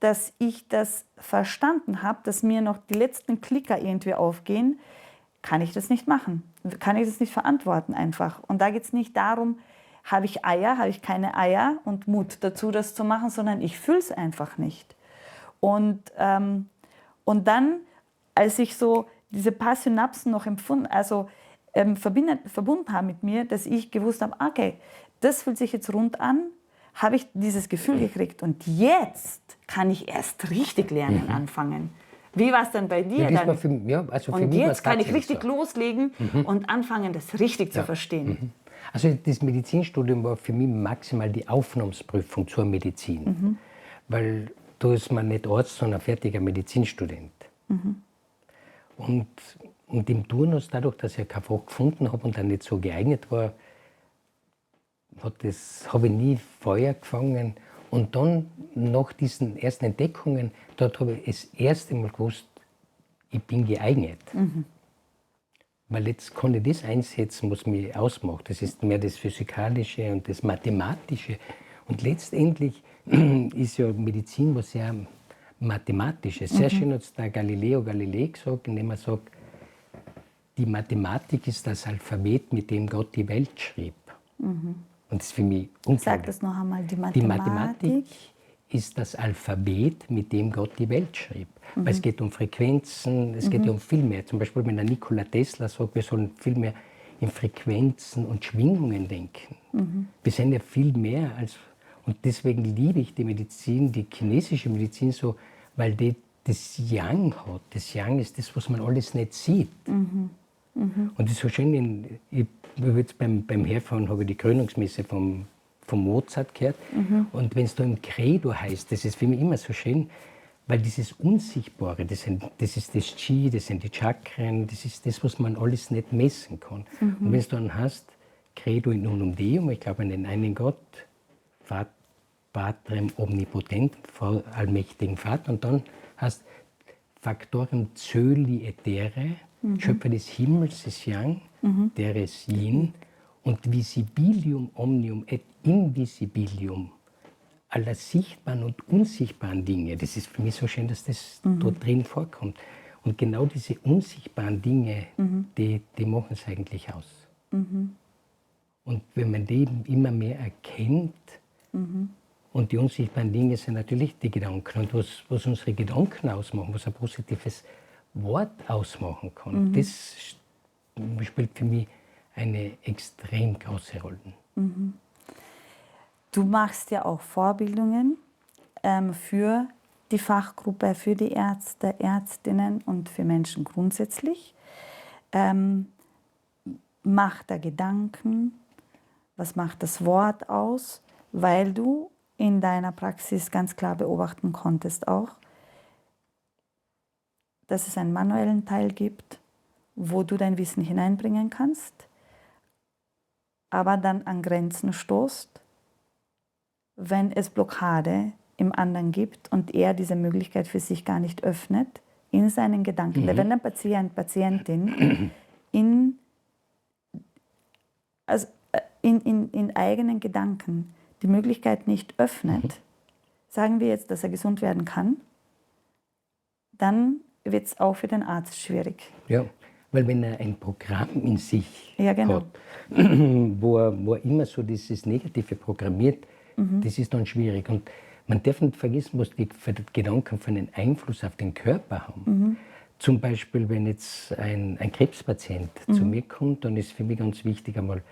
Speaker 2: dass ich das verstanden habe, dass mir noch die letzten Klicker irgendwie aufgehen, kann ich das nicht machen, kann ich das nicht verantworten einfach. Und da geht es nicht darum, habe ich Eier, habe ich keine Eier und Mut dazu, das zu machen, sondern ich fühle es einfach nicht. Und dann, als ich so diese paar Synapsen noch verbunden habe mit mir, dass ich gewusst habe, okay, das fühlt sich jetzt rund an, habe ich dieses Gefühl gekriegt und jetzt kann ich erst richtig lernen anfangen. Wie war es denn bei dir
Speaker 3: Ja, das
Speaker 2: dann?
Speaker 3: war für
Speaker 2: Und
Speaker 3: mich
Speaker 2: jetzt kann ich
Speaker 3: tatsächlich
Speaker 2: richtig
Speaker 3: so.
Speaker 2: loslegen und anfangen, das richtig zu verstehen.
Speaker 3: Also das Medizinstudium war für mich maximal die Aufnahmsprüfung zur Medizin. Weil da ist man nicht Arzt, sondern fertiger Medizinstudent. Und im Turnus, dadurch, dass ich kein Fach gefunden habe und dann nicht so geeignet war, habe ich nie Feuer gefangen. Und dann, nach diesen ersten Entdeckungen, dort habe ich das erste Mal gewusst, ich bin geeignet. Weil jetzt kann ich das einsetzen, was mich ausmacht. Das ist mehr das Physikalische und das Mathematische. Und letztendlich ist ja Medizin was sehr Mathematisches. Sehr schön hat es der Galileo Galilei gesagt, indem er sagt, die Mathematik ist das Alphabet, mit dem Gott die Welt schrieb. Und das ist für mich unglaublich.
Speaker 2: Sag das noch einmal, die
Speaker 3: Die Mathematik ist das Alphabet, mit dem Gott die Welt schrieb. Weil es geht um Frequenzen, es geht ja um viel mehr. Zum Beispiel, wenn der Nikola Tesla sagt, wir sollen viel mehr in Frequenzen und Schwingungen denken. Wir sind ja viel mehr als... Und deswegen liebe ich die Medizin, die chinesische Medizin so, weil die das Yang hat. Das Yang ist das, was man alles nicht sieht. Und das ist so schön, beim Herfahren habe ich die Krönungsmesse vom Mozart gehört. Und wenn es da im Credo heißt, das ist für mich immer so schön, weil dieses Unsichtbare, das ist das Qi, das sind die Chakren, das ist das, was man alles nicht messen kann. Und wenn es dann heißt, Credo in unum Deum, ich glaube an den einen Gott, Patrem omnipotentem, allmächtigen Vater, und dann heißt Factorem Coeli et Terrae, Schöpfer des Himmels, des Yang, deres Yin, und Visibilium omnium et invisibilium, aller sichtbaren und unsichtbaren Dinge. Das ist für mich so schön, dass das dort drin vorkommt. Und genau diese unsichtbaren Dinge, die machen es eigentlich aus. Und wenn man die immer mehr erkennt, und die unsichtbaren Dinge sind natürlich die Gedanken. Und was unsere Gedanken ausmachen, was ein positives Wort ausmachen kann, das spielt für mich eine extrem große Rolle.
Speaker 2: Du machst ja auch Vorbildungen für die Fachgruppe, für die Ärzte, Ärztinnen und für Menschen grundsätzlich. Macht der Gedanken, was macht das Wort aus? Weil du in deiner Praxis ganz klar beobachten konntest auch, dass es einen manuellen Teil gibt, wo du dein Wissen hineinbringen kannst, aber dann an Grenzen stoßt, wenn es Blockade im anderen gibt und er diese Möglichkeit für sich gar nicht öffnet, in seinen Gedanken. Wenn ein Patient, Patientin in eigenen Gedanken die Möglichkeit nicht öffnet, sagen wir jetzt, dass er gesund werden kann, dann wird es auch für den Arzt schwierig.
Speaker 3: Ja, weil wenn er ein Programm in sich
Speaker 2: genau.
Speaker 3: hat, wo er immer so dieses Negative programmiert, das ist dann schwierig. Und man darf nicht vergessen, was die Gedanken für einen Einfluss auf den Körper haben. Zum Beispiel, wenn jetzt ein Krebspatient zu mir kommt, dann ist für mich ganz wichtig, einmal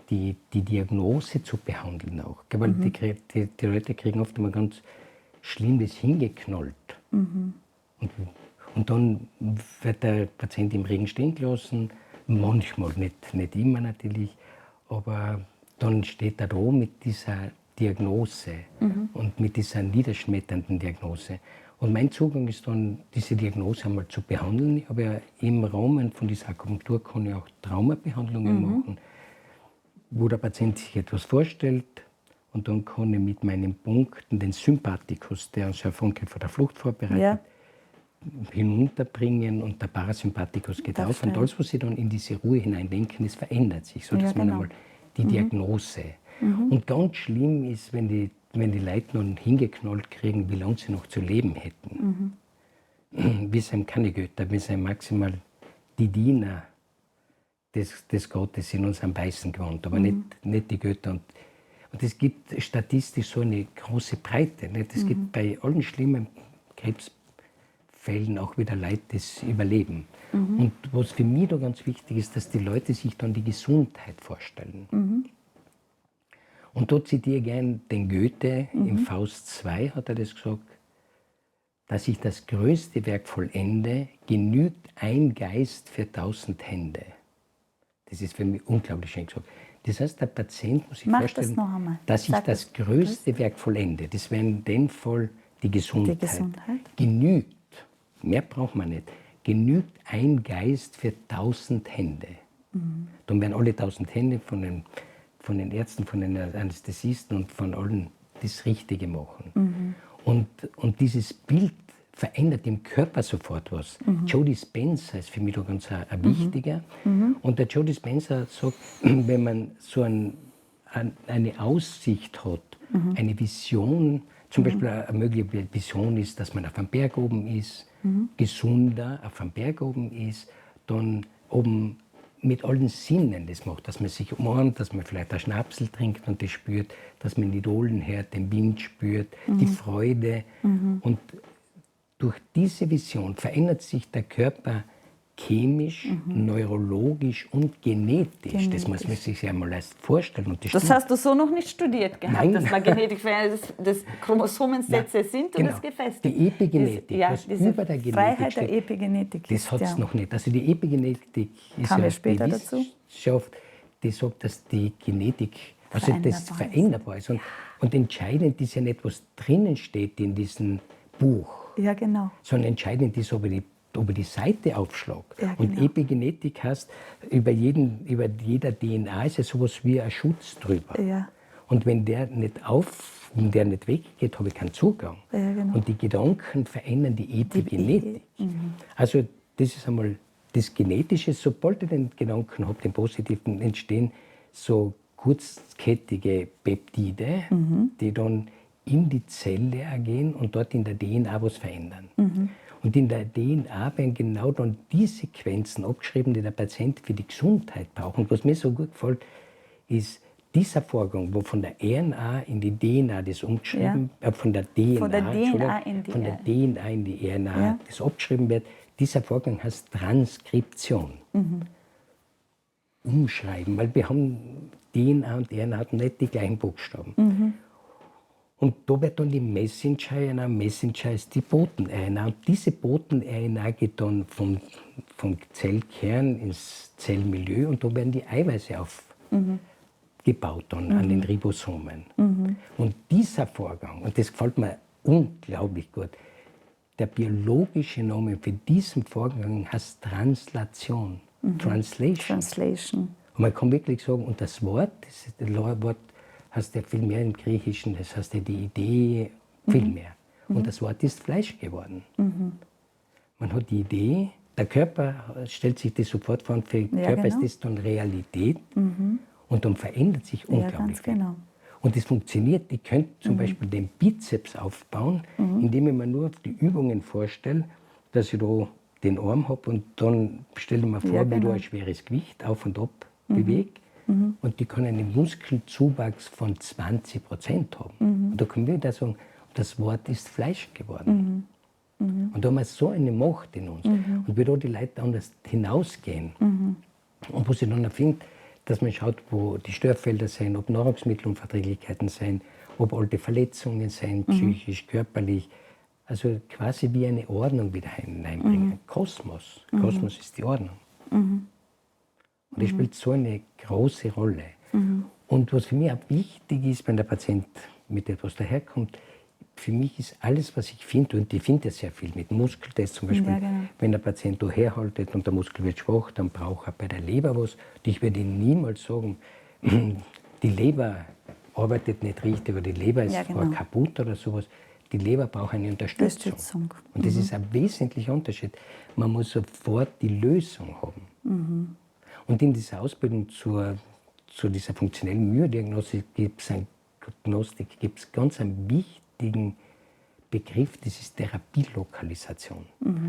Speaker 3: die Diagnose zu behandeln auch. Weil die Leute kriegen oft immer ganz Schlimmes hingeknallt. Und dann wird der Patient im Regen stehen gelassen, manchmal, nicht immer natürlich, aber dann steht er da mit dieser Diagnose und mit dieser niederschmetternden Diagnose. Und mein Zugang ist dann, diese Diagnose einmal zu behandeln. Ich habe ja im Rahmen von dieser Akupunktur kann ich auch Traumabehandlungen machen, wo der Patient sich etwas vorstellt, und dann kann ich mit meinen Punkten den Sympathikus, der uns ja von der Flucht vorbereitet, hinunterbringen, und der Parasympathikus geht auf. Und alles, was Sie dann in diese Ruhe hineindenken, das verändert sich, sodass man einmal die Diagnose. Und ganz schlimm ist, wenn die Leute noch hingeknallt kriegen, wie lange sie noch zu leben hätten. Wir sind keine Götter, wir sind maximal die Diener des Gottes in unserem weißen Gewand, aber nicht die Götter. Und es gibt statistisch so eine große Breite. Nicht? Es gibt bei allen schlimmen Krebsfällen auch wieder Leute, das überleben. Und was für mich da ganz wichtig ist, dass die Leute sich dann die Gesundheit vorstellen. Und dort zitiere ich gern den Goethe, im Faust II hat er das gesagt, dass ich das größte Werk vollende, genügt ein Geist für 1000 Hände. Das ist für mich unglaublich schön gesagt. Das heißt, der Patient muss sich vorstellen, dass ich das größte Werk vollende. Das wäre in dem Fall die Gesundheit. Genügt, mehr braucht man nicht, genügt ein Geist für 1000 Hände. Dann werden alle 1000 Hände von den Ärzten, von den Anästhesisten und von allen das Richtige machen. Und dieses Bild verändert im Körper sofort was. Joe Dispenza ist für mich da ganz ein wichtiger. Und der Joe Dispenza sagt, wenn man so eine Aussicht hat, eine Vision, zum Beispiel eine mögliche Vision ist, dass man auf einem Berg oben ist, gesunder auf einem Berg oben ist, dann oben mit allen Sinnen das macht, dass man sich umarmt, dass man vielleicht ein Schnapsel trinkt und das spürt, dass man die Dohlen hört, den Wind spürt, die Freude. Und durch diese Vision verändert sich der Körper chemisch, neurologisch und genetisch. Das muss man sich ja mal erst vorstellen. Und
Speaker 2: das hast du so noch nicht studiert gehabt,
Speaker 3: Nein.
Speaker 2: dass man Genetik das Chromosomensätze sind und
Speaker 3: genau.
Speaker 2: das gefestigt.
Speaker 3: Die Epigenetik,
Speaker 2: was
Speaker 3: über der Genetik
Speaker 2: Freiheit
Speaker 3: steht,
Speaker 2: der Epigenetik.
Speaker 3: das hat es noch nicht. Also die Epigenetik ist
Speaker 2: Kam
Speaker 3: ja
Speaker 2: ja später
Speaker 3: die
Speaker 2: dazu.
Speaker 3: Wissenschaft, die sagt, dass die Genetik, also das veränderbar ist. Und entscheidend ist ja nicht, was drinnen steht in diesem Buch,
Speaker 2: Ja, genau.
Speaker 3: sondern entscheidend ist, ob ich die Seite aufschlage.
Speaker 2: Ja,
Speaker 3: Und
Speaker 2: genau.
Speaker 3: Epigenetik heißt, über jeder DNA ist ja sowas wie ein Schutz drüber.
Speaker 2: Ja.
Speaker 3: Und wenn der nicht weggeht, habe ich keinen Zugang.
Speaker 2: Ja, genau.
Speaker 3: Und die Gedanken verändern die Epigenetik. Also das ist einmal das Genetische. Sobald ich den Gedanken habe, den positiven, entstehen so kurzkettige Peptide, die dann in die Zelle gehen und dort in der DNA was verändern. Und in der DNA werden genau dann die Sequenzen abgeschrieben, die der Patient für die Gesundheit braucht. Und was mir so gut gefällt, ist dieser Vorgang, wo von der RNA in die DNA das umgeschrieben, von der DNA in die RNA das abgeschrieben wird, dieser Vorgang heißt Transkription. Umschreiben, weil wir haben DNA und RNA haben nicht die gleichen Buchstaben. Und da wird dann die Messenger-RNA, Messenger ist die Boten-RNA. Und diese Boten-RNA geht dann vom Zellkern ins Zellmilieu und da werden die Eiweiße aufgebaut dann an den Ribosomen. Und dieser Vorgang, und das gefällt mir unglaublich gut, der biologische Name für diesen Vorgang heißt Translation, Translation. Und man kann wirklich sagen, und das Wort heißt ja viel mehr im Griechischen, das heißt ja die Idee viel mehr. Und das Wort ist Fleisch geworden. Man hat die Idee, der Körper stellt sich das sofort vor, und für den Körper ist das dann Realität und dann verändert sich unglaublich viel.
Speaker 2: Genau.
Speaker 3: Und das funktioniert, ich könnte zum Beispiel den Bizeps aufbauen, indem ich mir nur die Übungen vorstelle, dass ich da den Arm habe und dann stelle ich mir vor, wie ich da ein schweres Gewicht auf und ab bewege. Und die kann einen Muskelzuwachs von 20% haben. Und da können wir wieder sagen, das Wort ist Fleisch geworden. Und da haben wir so eine Macht in uns. Und wie da die Leute anders hinausgehen. Und was ich dann finde, dass man schaut, wo die Störfelder sind, ob Nahrungsmittelunverträglichkeiten sind, ob alte Verletzungen sind, psychisch, körperlich. Also quasi wie eine Ordnung wieder hineinbringen. Kosmos. Kosmos ist die Ordnung. Und das spielt so eine große Rolle. Und was für mich auch wichtig ist, wenn der Patient mit etwas daherkommt, für mich ist alles, was ich finde, und ich finde ja sehr viel mit Muskeltests zum Beispiel, wenn der Patient da herhaltet und der Muskel wird schwach, dann braucht er bei der Leber was. Und ich würde niemals sagen, die Leber arbeitet nicht richtig oder die Leber ist kaputt oder sowas. Die Leber braucht eine Unterstützung. Und das ist ein wesentlicher Unterschied. Man muss sofort die Lösung haben. Und in dieser Ausbildung zu dieser funktionellen Myodiagnostik gibt es ganz einen wichtigen Begriff, das ist Therapielokalisation.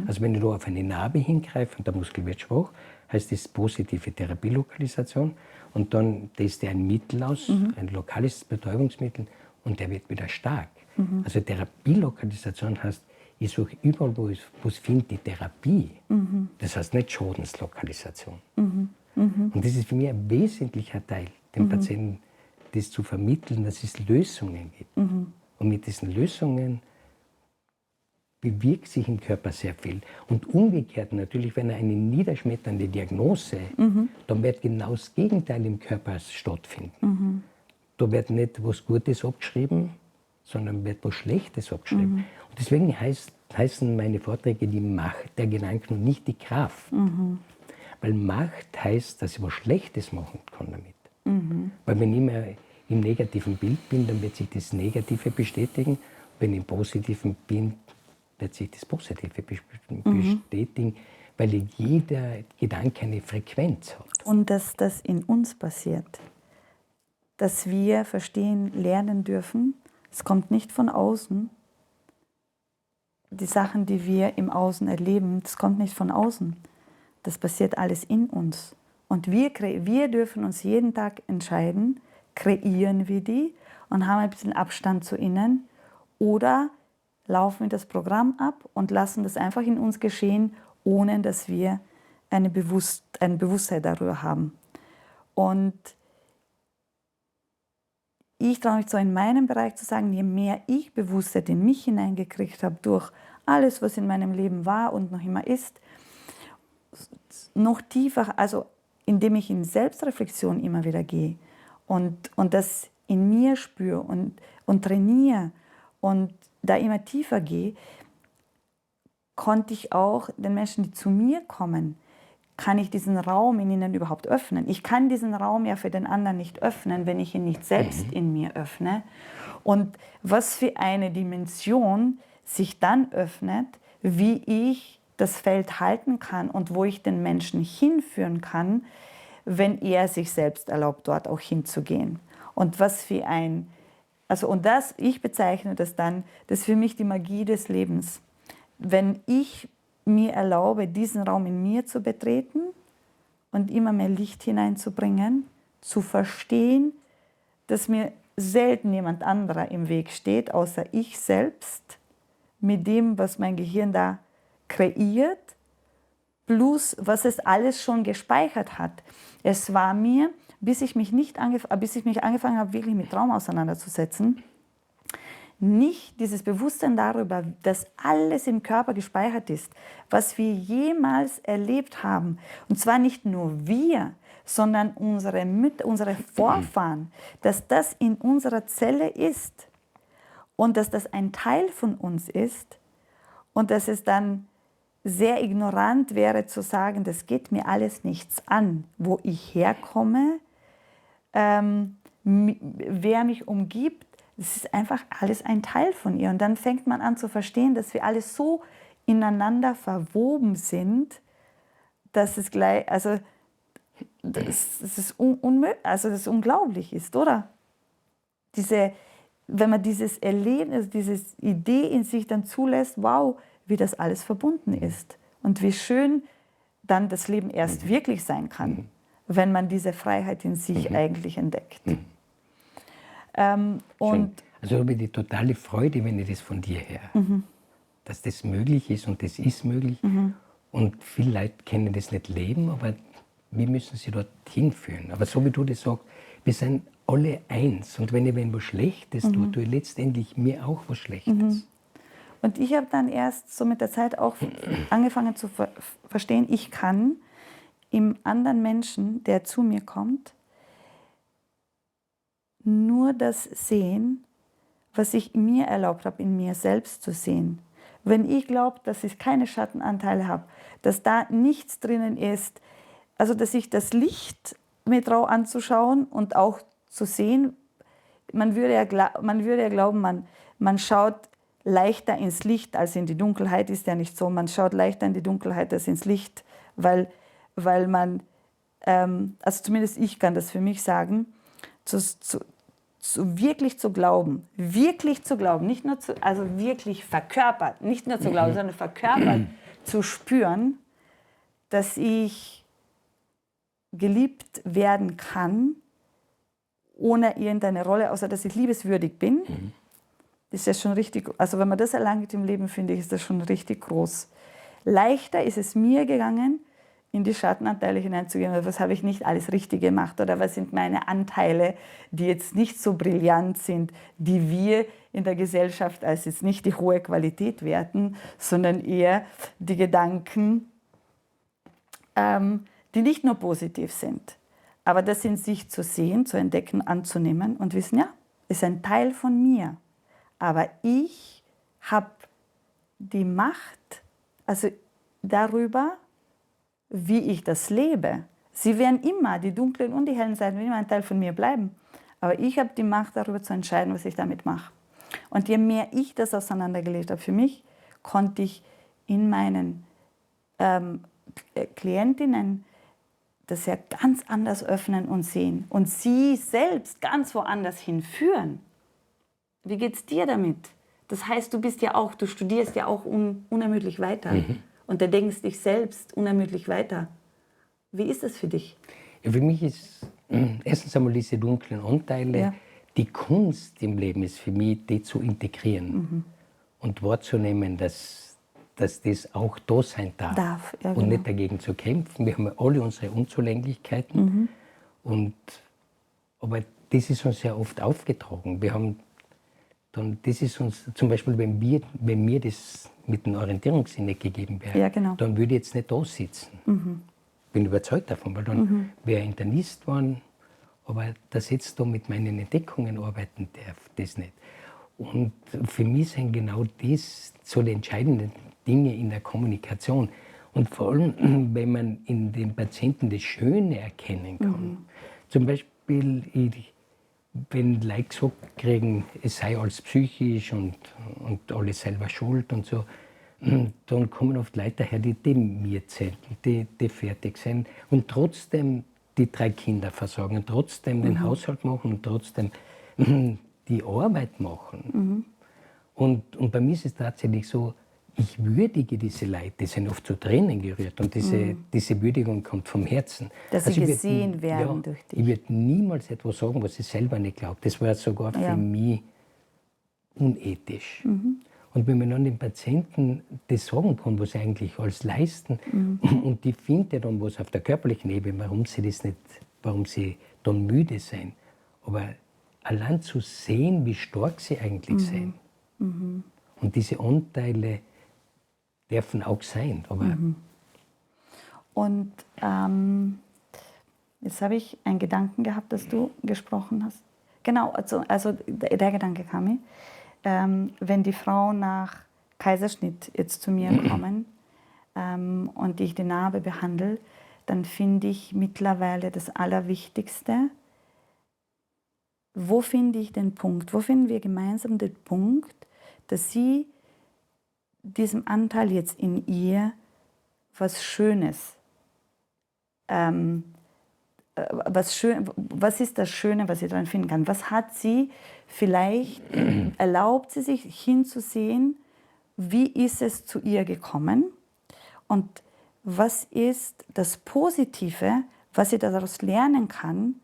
Speaker 3: Also wenn ich da auf eine Narbe hingreife und der Muskel wird schwach, heißt das positive Therapielokalisation. Und dann testet er ein Mittel aus, ein lokales Betäubungsmittel, und der wird wieder stark. Also Therapielokalisation heißt, ich suche überall, wo ich finde, die Therapie. Das heißt nicht Schadenslokalisation. Und das ist für mich ein wesentlicher Teil, dem Patienten das zu vermitteln, dass es Lösungen gibt. Und mit diesen Lösungen bewirkt sich im Körper sehr viel. Und umgekehrt natürlich, wenn eine niederschmetternde Diagnose, dann wird genau das Gegenteil im Körper stattfinden. Da wird nicht was Gutes abgeschrieben, sondern wird was Schlechtes abgeschrieben. Und deswegen heißen meine Vorträge die Macht der Gedanken und nicht die Kraft. Weil Macht heißt, dass ich was Schlechtes machen kann damit. Weil wenn ich immer im negativen Bild bin, dann wird sich das Negative bestätigen. Wenn ich im Positiven bin, wird sich das Positive bestätigen, weil jeder Gedanke eine Frequenz hat.
Speaker 2: Und dass das in uns passiert, dass wir verstehen, lernen dürfen, es kommt nicht von außen. Die Sachen, die wir im Außen erleben, das kommt nicht von außen. Das passiert alles in uns. Und wir dürfen uns jeden Tag entscheiden, kreieren wir die und haben ein bisschen Abstand zu innen oder laufen wir das Programm ab und lassen das einfach in uns geschehen, ohne dass wir ein Bewusstsein darüber haben. Und ich traue mich so in meinem Bereich zu sagen, je mehr ich Bewusstsein in mich hineingekriegt habe, durch alles, was in meinem Leben war und noch immer ist, noch tiefer, also indem ich in Selbstreflexion immer wieder gehe und das in mir spüre und trainiere und da immer tiefer gehe, konnte ich auch den Menschen, die zu mir kommen, kann ich diesen Raum in ihnen überhaupt öffnen. Ich kann diesen Raum ja für den anderen nicht öffnen, wenn ich ihn nicht selbst in mir öffne. Und was für eine Dimension sich dann öffnet, wie ich das Feld halten kann und wo ich den Menschen hinführen kann, wenn er sich selbst erlaubt, dort auch hinzugehen. Und was für ein, also und das, ich bezeichne das dann, das ist für mich die Magie des Lebens. Wenn ich mir erlaube, diesen Raum in mir zu betreten und immer mehr Licht hineinzubringen, zu verstehen, dass mir selten jemand anderer im Weg steht, außer ich selbst, mit dem, was mein Gehirn da kreiert, plus was es alles schon gespeichert hat. Es war mir, bis ich mich angefangen habe, wirklich mit Traum auseinanderzusetzen, nicht dieses Bewusstsein darüber, dass alles im Körper gespeichert ist, was wir jemals erlebt haben. Und zwar nicht nur wir, sondern unsere Mütter, unsere Vorfahren, dass das in unserer Zelle ist und dass das ein Teil von uns ist und dass es dann sehr ignorant wäre zu sagen, das geht mir alles nichts an, wo ich herkomme, wer mich umgibt. Das ist einfach alles ein Teil von ihr. Und dann fängt man an zu verstehen, dass wir alle so ineinander verwoben sind, dass es gleich, also das ist also das unglaublich ist, oder? Wenn man dieses Erlebnis, diese Idee in sich dann zulässt, wow, wie das alles verbunden ist. Und wie schön dann das Leben erst wirklich sein kann, wenn man diese Freiheit in sich eigentlich entdeckt. Und
Speaker 3: also habe ich die totale Freude, wenn ich das von dir höre, dass das möglich ist und das ist möglich. Und viele Leute können das nicht leben, aber wir müssen sie dorthin führen. Aber so wie du das sagst, wir sind alle eins. Und wenn ich was Schlechtes tue, tue ich letztendlich mir auch was Schlechtes.
Speaker 2: Und ich habe dann erst so mit der Zeit auch angefangen zu verstehen, ich kann im anderen Menschen, der zu mir kommt, nur das sehen, was ich mir erlaubt habe, in mir selbst zu sehen. Wenn ich glaube, dass ich keine Schattenanteile habe, dass da nichts drinnen ist, also dass ich das Licht mir traue anzuschauen und auch zu sehen, man würde ja glauben, man schaut leichter ins Licht als in die Dunkelheit, ist ja nicht so. Man schaut leichter in die Dunkelheit als ins Licht, weil man, also zumindest ich kann das für mich sagen, wirklich zu glauben, nicht nur also wirklich verkörpert, nicht nur zu glauben, sondern verkörpert zu spüren, dass ich geliebt werden kann, ohne irgendeine Rolle, außer dass ich liebeswürdig bin. Ist das schon richtig, also wenn man das erlangt im Leben, finde ich, ist das schon richtig groß. Leichter ist es mir gegangen, in die Schattenanteile hineinzugehen, was habe ich nicht alles richtig gemacht oder was sind meine Anteile, die jetzt nicht so brillant sind, die wir in der Gesellschaft als jetzt nicht die hohe Qualität werten, sondern eher die Gedanken, die nicht nur positiv sind, aber das in sich zu sehen, zu entdecken, anzunehmen und wissen, ja, ist ein Teil von mir. Aber ich habe die Macht, also darüber, wie ich das lebe. Sie werden immer, die dunklen und die hellen Seiten, werden immer ein Teil von mir bleiben. Aber ich habe die Macht, darüber zu entscheiden, was ich damit mache. Und je mehr ich das auseinandergelegt habe für mich, konnte ich in meinen Klientinnen das ja ganz anders öffnen und sehen. Und sie selbst ganz woanders hinführen. Wie geht es dir damit? Das heißt, du studierst ja auch unermüdlich weiter. Und du denkst dich selbst unermüdlich weiter. Wie ist das für dich?
Speaker 3: Ja, für mich ist erstens einmal diese dunklen Anteile,
Speaker 2: Ja.
Speaker 3: die Kunst im Leben ist für mich, die zu integrieren und wahrzunehmen, dass das auch da sein darf.
Speaker 2: Ja,
Speaker 3: und
Speaker 2: genau.
Speaker 3: nicht dagegen zu kämpfen. Wir haben ja alle unsere Unzulänglichkeiten. Aber das ist uns sehr oft aufgetragen. Wir haben dann, das ist uns, zum Beispiel, wenn mir das mit dem Orientierungssinn nicht gegeben wäre,
Speaker 2: Ja, genau.
Speaker 3: dann würde ich jetzt nicht da sitzen. Bin überzeugt davon, weil dann wäre ich Internist geworden, aber dass ich jetzt da mit meinen Entdeckungen arbeiten darf, das nicht. Und für mich sind genau das so die entscheidenden Dinge in der Kommunikation. Und vor allem, wenn man in den Patienten das Schöne erkennen kann. Zum Beispiel, wenn Leute gesagt kriegen, es sei alles psychisch und alle selber schuld und so, dann kommen oft Leute daher, die mir zählen, die fertig sind und trotzdem die 3 Kinder versorgen und trotzdem den Haushalt machen und trotzdem die Arbeit machen. Und bei mir ist es tatsächlich so, ich würdige diese Leute, die sind oft zu Tränen gerührt und diese Würdigung kommt vom Herzen.
Speaker 2: Dass sie
Speaker 3: ich
Speaker 2: gesehen werden durch dich.
Speaker 3: Ich würde niemals etwas sagen, was ich selber nicht glaube. Das war sogar für mich unethisch. Und wenn man dann den Patienten das sagen kann, was sie eigentlich alles leisten, und die finden dann was auf der körperlichen Ebene, warum sie dann müde sind. Aber allein zu sehen, wie stark sie eigentlich sind. Und diese Anteile dürfen auch sein. Aber
Speaker 2: Und jetzt habe ich einen Gedanken gehabt, dass du gesprochen hast. Genau, also der Gedanke kam mir. Wenn die Frauen nach Kaiserschnitt jetzt zu mir kommen und ich die Narbe behandle, dann finde ich mittlerweile das Allerwichtigste, wo finde ich den Punkt, wo finden wir gemeinsam den Punkt, dass sie diesem Anteil jetzt in ihr was Schönes, was ist das Schöne, was sie daran finden kann? Was hat sie vielleicht, erlaubt sie sich hinzusehen, wie ist es zu ihr gekommen und was ist das Positive, was sie daraus lernen kann,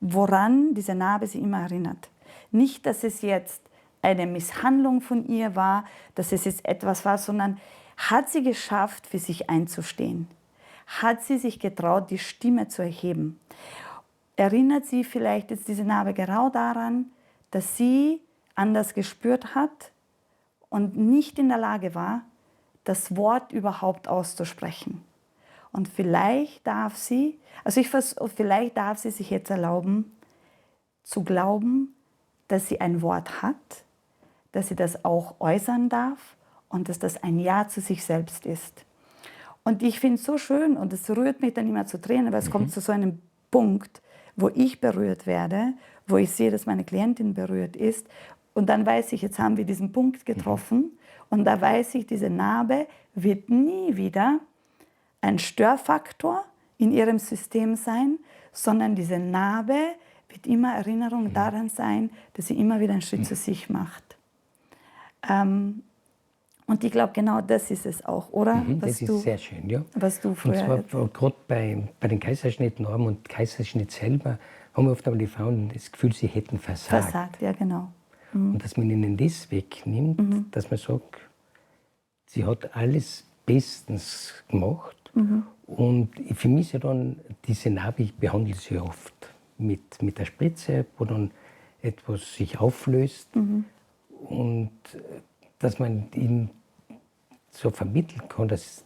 Speaker 2: woran diese Narbe sie immer erinnert. Nicht, dass es jetzt eine Misshandlung von ihr war, dass es jetzt etwas war, sondern hat sie geschafft, für sich einzustehen? Hat sie sich getraut, die Stimme zu erheben? Erinnert sie vielleicht jetzt diese Narbe genau daran, dass sie anders gespürt hat und nicht in der Lage war, das Wort überhaupt auszusprechen? Und vielleicht darf sie, vielleicht darf sie sich jetzt erlauben, zu glauben, dass sie ein Wort hat, dass sie das auch äußern darf und dass das ein Ja zu sich selbst ist. Und ich finde es so schön und es rührt mich dann immer zu Tränen, weil es kommt zu so einem Punkt, wo ich berührt werde, wo ich sehe, dass meine Klientin berührt ist. Und dann weiß ich, jetzt haben wir diesen Punkt getroffen und da weiß ich, diese Narbe wird nie wieder ein Störfaktor in ihrem System sein, sondern diese Narbe wird immer Erinnerung daran sein, dass sie immer wieder einen Schritt zu sich macht. Und ich glaube, genau das ist es auch, oder?
Speaker 3: Das ist sehr schön, ja.
Speaker 2: Was du früher...
Speaker 3: Und zwar gerade bei den Kaiserschnittnarben und Kaiserschnitt selber haben oft einmal die Frauen das Gefühl, sie hätten versagt.
Speaker 2: Versagt, ja genau.
Speaker 3: Und dass man ihnen das wegnimmt, dass man sagt, sie hat alles bestens gemacht. Und für mich ist ja dann diese Narbe, ich behandle sie oft mit der Spritze, wo dann etwas sich auflöst und dass man ihnen so vermitteln kann, dass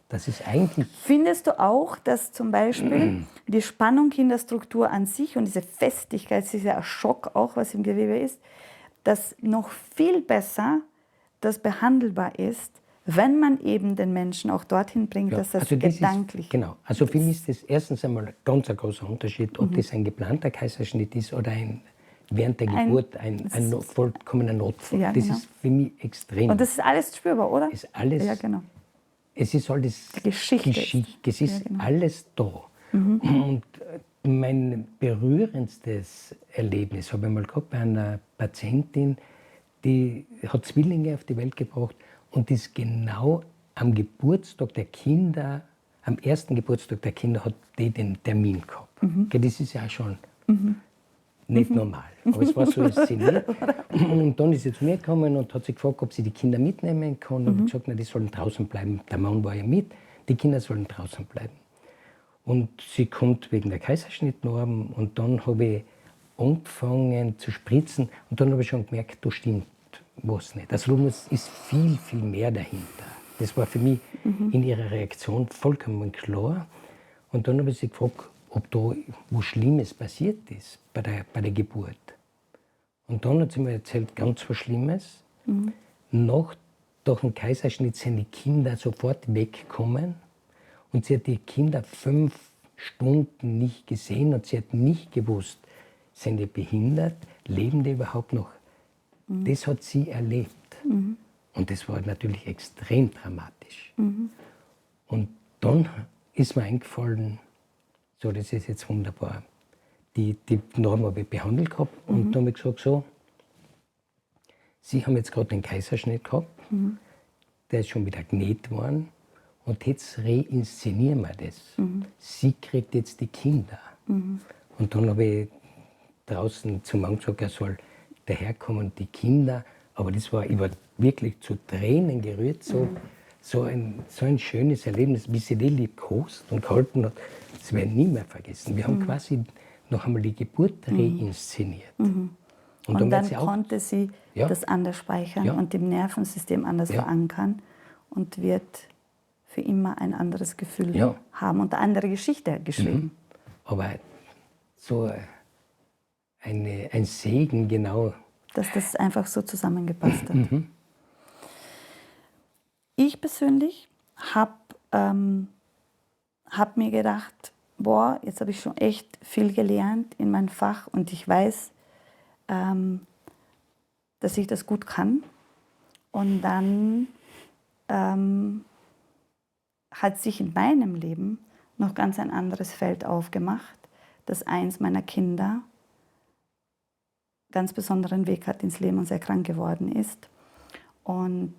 Speaker 3: es eigentlich...
Speaker 2: Findest du auch, dass zum Beispiel die Spannung in der Struktur an sich und diese Festigkeit, dieser Schock auch, was im Gewebe ist, dass noch viel besser das behandelbar ist, wenn man eben den Menschen auch dorthin bringt, dass das gedanklich...
Speaker 3: Genau, also für mich ist das erstens einmal ein ganz großer Unterschied, ob das ein geplanter Kaiserschnitt ist oder während der Geburt ein vollkommener Notfall.
Speaker 2: Ja,
Speaker 3: das
Speaker 2: genau.
Speaker 3: ist für mich extrem.
Speaker 2: Und das ist alles spürbar, oder?
Speaker 3: Ist alles,
Speaker 2: ja, genau.
Speaker 3: Es ist alles
Speaker 2: Die Geschichte.
Speaker 3: Es ist
Speaker 2: Ja, genau.
Speaker 3: alles da. Und mein berührendstes Erlebnis habe ich mal gehabt bei einer Patientin, die hat Zwillinge auf die Welt gebracht und ist genau am Geburtstag der Kinder, am ersten Geburtstag der Kinder hat die den Termin gehabt. Okay, das ist ja schon nicht normal, aber es war so inszeniert. Und dann ist sie zu mir gekommen und hat sich gefragt, ob sie die Kinder mitnehmen kann. Und ich gesagt, na, die sollen draußen bleiben. Der Mann war ja mit, die Kinder sollen draußen bleiben. Und sie kommt wegen der Kaiserschnittnarben und dann habe ich angefangen zu spritzen und dann habe ich schon gemerkt, da stimmt was nicht. Also da ist viel, viel mehr dahinter. Das war für mich in ihrer Reaktion vollkommen klar. Und dann habe ich sie gefragt, ob da was Schlimmes passiert ist bei der Geburt. Und dann hat sie mir erzählt, ganz was Schlimmes. Nach dem Kaiserschnitt sind die Kinder sofort weggekommen und sie hat die Kinder 5 Stunden nicht gesehen und sie hat nicht gewusst, sind die behindert, leben die überhaupt noch. Das hat sie erlebt. Und das war natürlich extrem dramatisch. Und dann ist mir eingefallen, so, das ist jetzt wunderbar. Die Norm habe ich behandelt gehabt und dann habe ich gesagt, so, Sie haben jetzt gerade den Kaiserschnitt gehabt, der ist schon wieder genäht worden und jetzt reinszenieren wir das. Sie kriegt jetzt die Kinder. Und dann habe ich draußen zum Mann gesagt, er soll daherkommen und die Kinder, aber ich war wirklich zu Tränen gerührt, so ein schönes Erlebnis, wie sie die lieb gehostet und gehalten hat, das werde ich nie mehr vergessen. Wir haben quasi noch einmal die Geburt reinszeniert.
Speaker 2: Und dann konnte sie das anders speichern und im Nervensystem anders verankern und wird für immer ein anderes Gefühl haben und eine andere Geschichte geschrieben.
Speaker 3: Aber so ein Segen, genau.
Speaker 2: Dass das einfach so zusammengepasst hat. Ich persönlich habe mir gedacht, boah, jetzt habe ich schon echt viel gelernt in meinem Fach und ich weiß, dass ich das gut kann. Und dann hat sich in meinem Leben noch ganz ein anderes Feld aufgemacht, dass eins meiner Kinder ganz besonderen Weg hat ins Leben und sehr krank geworden ist. Und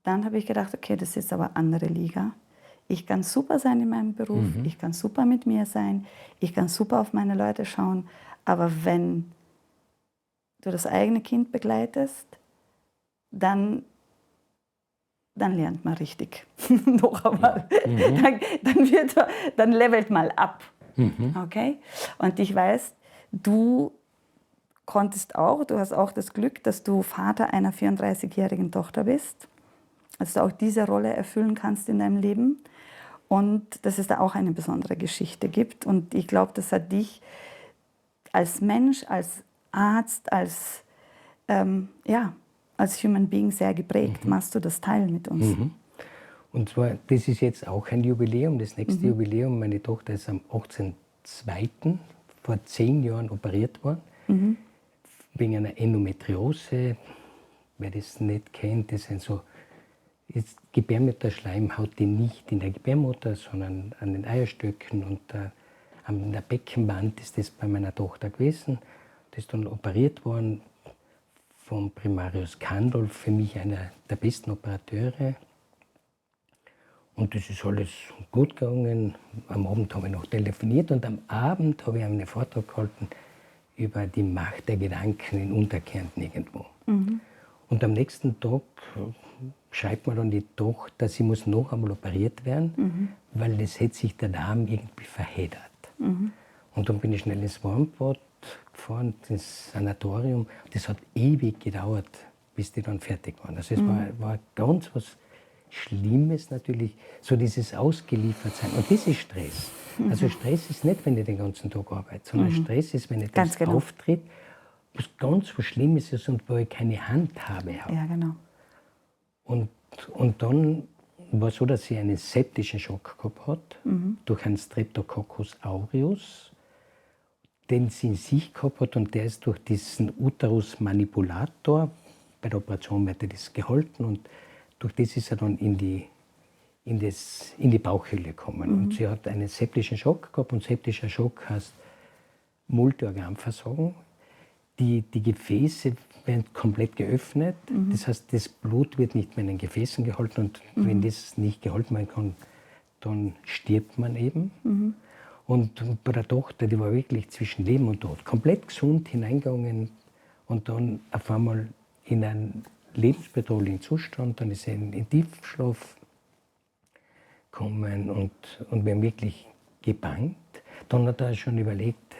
Speaker 2: dann habe ich gedacht, okay, das ist aber andere Liga. Ich kann super sein in meinem Beruf, ich kann super mit mir sein, ich kann super auf meine Leute schauen, aber wenn du das eigene Kind begleitest, dann lernt man richtig. Noch einmal. Dann levelt mal ab. Okay? Und ich weiß, du hast auch das Glück, dass du Vater einer 34-jährigen Tochter bist, dass du auch diese Rolle erfüllen kannst in deinem Leben und dass es da auch eine besondere Geschichte gibt. Und ich glaube, das hat dich als Mensch, als Arzt, als Human Being sehr geprägt. Machst du das Teil mit uns?
Speaker 3: Und zwar, das ist jetzt auch ein Jubiläum, das nächste Jubiläum. Meine Tochter ist am 18.02. vor 10 Jahren operiert worden. Wegen einer Endometriose. Wer das nicht kennt, das sind so Gebärmutterschleimhaut, die nicht in der Gebärmutter, sondern an den Eierstöcken und an der Beckenwand ist das bei meiner Tochter gewesen. Das ist dann operiert worden von Primarius Kandolf, für mich einer der besten Operateure. Und das ist alles gut gegangen. Am Abend habe ich noch telefoniert und am Abend habe ich einen Vortrag gehalten über die Macht der Gedanken in Unterkärnten irgendwo. Und am nächsten Tag schreibt mir dann die Tochter, sie muss noch einmal operiert werden, weil das hätte sich der Darm irgendwie verheddert. Und dann bin ich schnell ins Warmbad gefahren, das Sanatorium. Das hat ewig gedauert, bis die dann fertig waren. Also es war ganz was Schlimmes natürlich, so dieses Ausgeliefertsein. Und das ist Stress. Also Stress ist nicht, wenn ich den ganzen Tag arbeite, sondern Stress ist, wenn etwas auftritt, was ganz was Schlimmes ist und wo ich keine Handhabe habe.
Speaker 2: Ja, genau.
Speaker 3: Und dann war es so, dass sie einen septischen Schock gehabt hat, durch einen Streptococcus aureus, den sie in sich gehabt hat, und der ist durch diesen Uterus manipulator, bei der Operation wird das gehalten, und durch das ist er dann in die Bauchhöhle gekommen. Und sie hat einen septischen Schock gehabt, und septischer Schock heißt Multiorganversagen. Die Gefäße werden komplett geöffnet, das heißt, das Blut wird nicht mehr in den Gefäßen gehalten, und wenn das nicht gehalten werden kann, dann stirbt man eben. Und bei der Tochter, die war wirklich zwischen Leben und Tod, komplett gesund hineingegangen und dann auf einmal in einen lebensbedrohlichen Zustand, dann ist sie in Tiefschlaf gekommen, und wir haben wirklich gebangt. Dann hat er schon überlegt,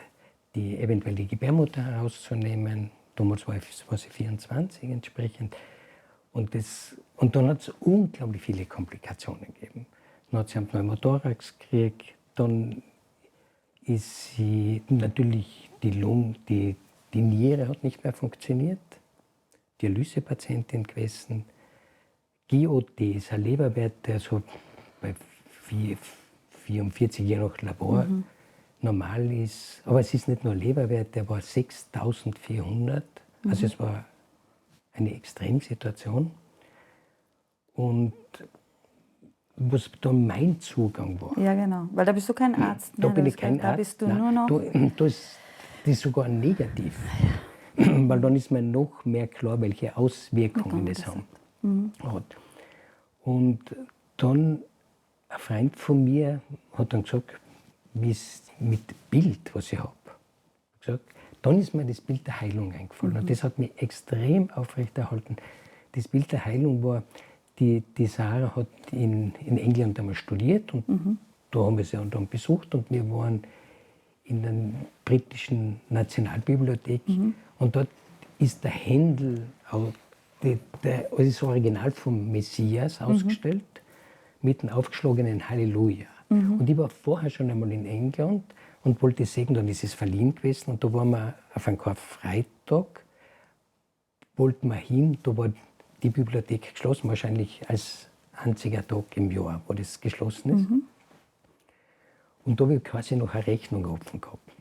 Speaker 3: eventuell die Gebärmutter herauszunehmen. Damals war sie 24 entsprechend. Und dann hat es unglaublich viele Komplikationen gegeben. Dann hat sie einen Pneumothorax gekriegt, dann ist sie natürlich die Niere hat nicht mehr funktioniert, Dialysepatientin gewesen. GOT ist ein Leberwert, der so bei 44 je nach Labor normal ist. Aber es ist nicht nur Leberwert, der war 6400. Also es war eine Extremsituation. Und was da mein Zugang war.
Speaker 2: Ja, genau. Weil da bist du kein Arzt.
Speaker 3: Da bin ich kein
Speaker 2: Da
Speaker 3: Arzt.
Speaker 2: bist du nur noch.
Speaker 3: Da ist das sogar negativ. Weil dann ist mir noch mehr klar, welche Auswirkungen das hat. Und dann ein Freund von mir hat dann gesagt, wie es mit Bild, was ich habe. Dann ist mir das Bild der Heilung eingefallen. Und das hat mich extrem aufrechterhalten. Das Bild der Heilung war, die Sarah hat in England einmal studiert, und da haben wir sie dann besucht, und wir waren in der britischen Nationalbibliothek, und dort ist der Händel, das Original vom Messias ausgestellt, mit dem aufgeschlagenen Halleluja. Und ich war vorher schon einmal in England und wollte sehen, dann ist es verliehen gewesen, und da waren wir auf einem Karfreitag, wollten wir hin, da war die Bibliothek geschlossen, wahrscheinlich als einziger Tag im Jahr, wo das geschlossen ist. Und da habe ich quasi noch eine Rechnung offen gehabt.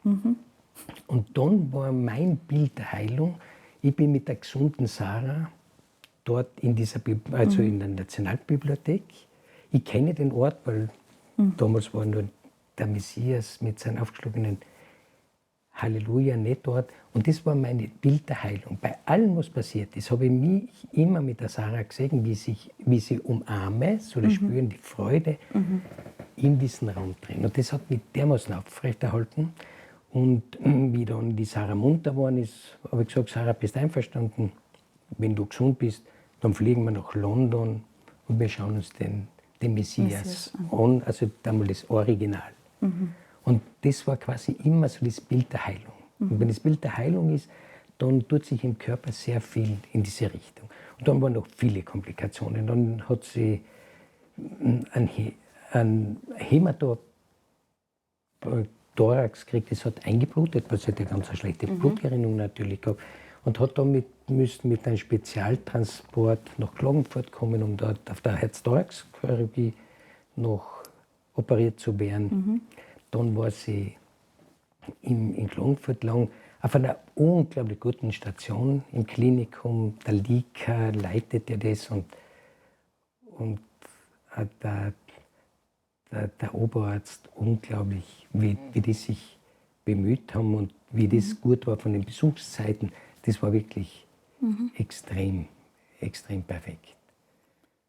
Speaker 3: Und dann war mein Bild der Heilung, ich bin mit der gesunden Sarah dort in der Nationalbibliothek. Ich kenne den Ort, weil damals war nur der Messias mit seinem aufgeschlagenen Halleluja nicht dort. Und das war mein Bild der Heilung. Bei allem, was passiert ist, habe ich mich immer mit der Sarah gesehen, wie sie umarme, so das Spüren, die Freude in diesen Raum drin. Und das hat mich dermaßen aufrechterhalten. Und wie dann die Sarah munter geworden ist, habe ich gesagt, Sarah, bist du einverstanden? Wenn du gesund bist, dann fliegen wir nach London und wir schauen uns den Messias an, also damals das Original. Und das war quasi immer so das Bild der Heilung. Und wenn das Bild der Heilung ist, dann tut sich im Körper sehr viel in diese Richtung. Und dann waren noch viele Komplikationen. Dann hat sie ein Hämatothorax gekriegt, das hat eingeblutet, weil sie hat eine ganz schlechte Blutgerinnung natürlich gehabt. Und hat damit mit einem Spezialtransport nach Klagenfurt kommen, um dort auf der Herz-Thorax-Chirurgie noch operiert zu werden. Dann war sie in Klagenfurt lang auf einer unglaublich guten Station im Klinikum. Der Lika leitet ja das, und der Oberarzt unglaublich, wie die sich bemüht haben und wie das gut war von den Besuchszeiten. Das war wirklich extrem, extrem perfekt.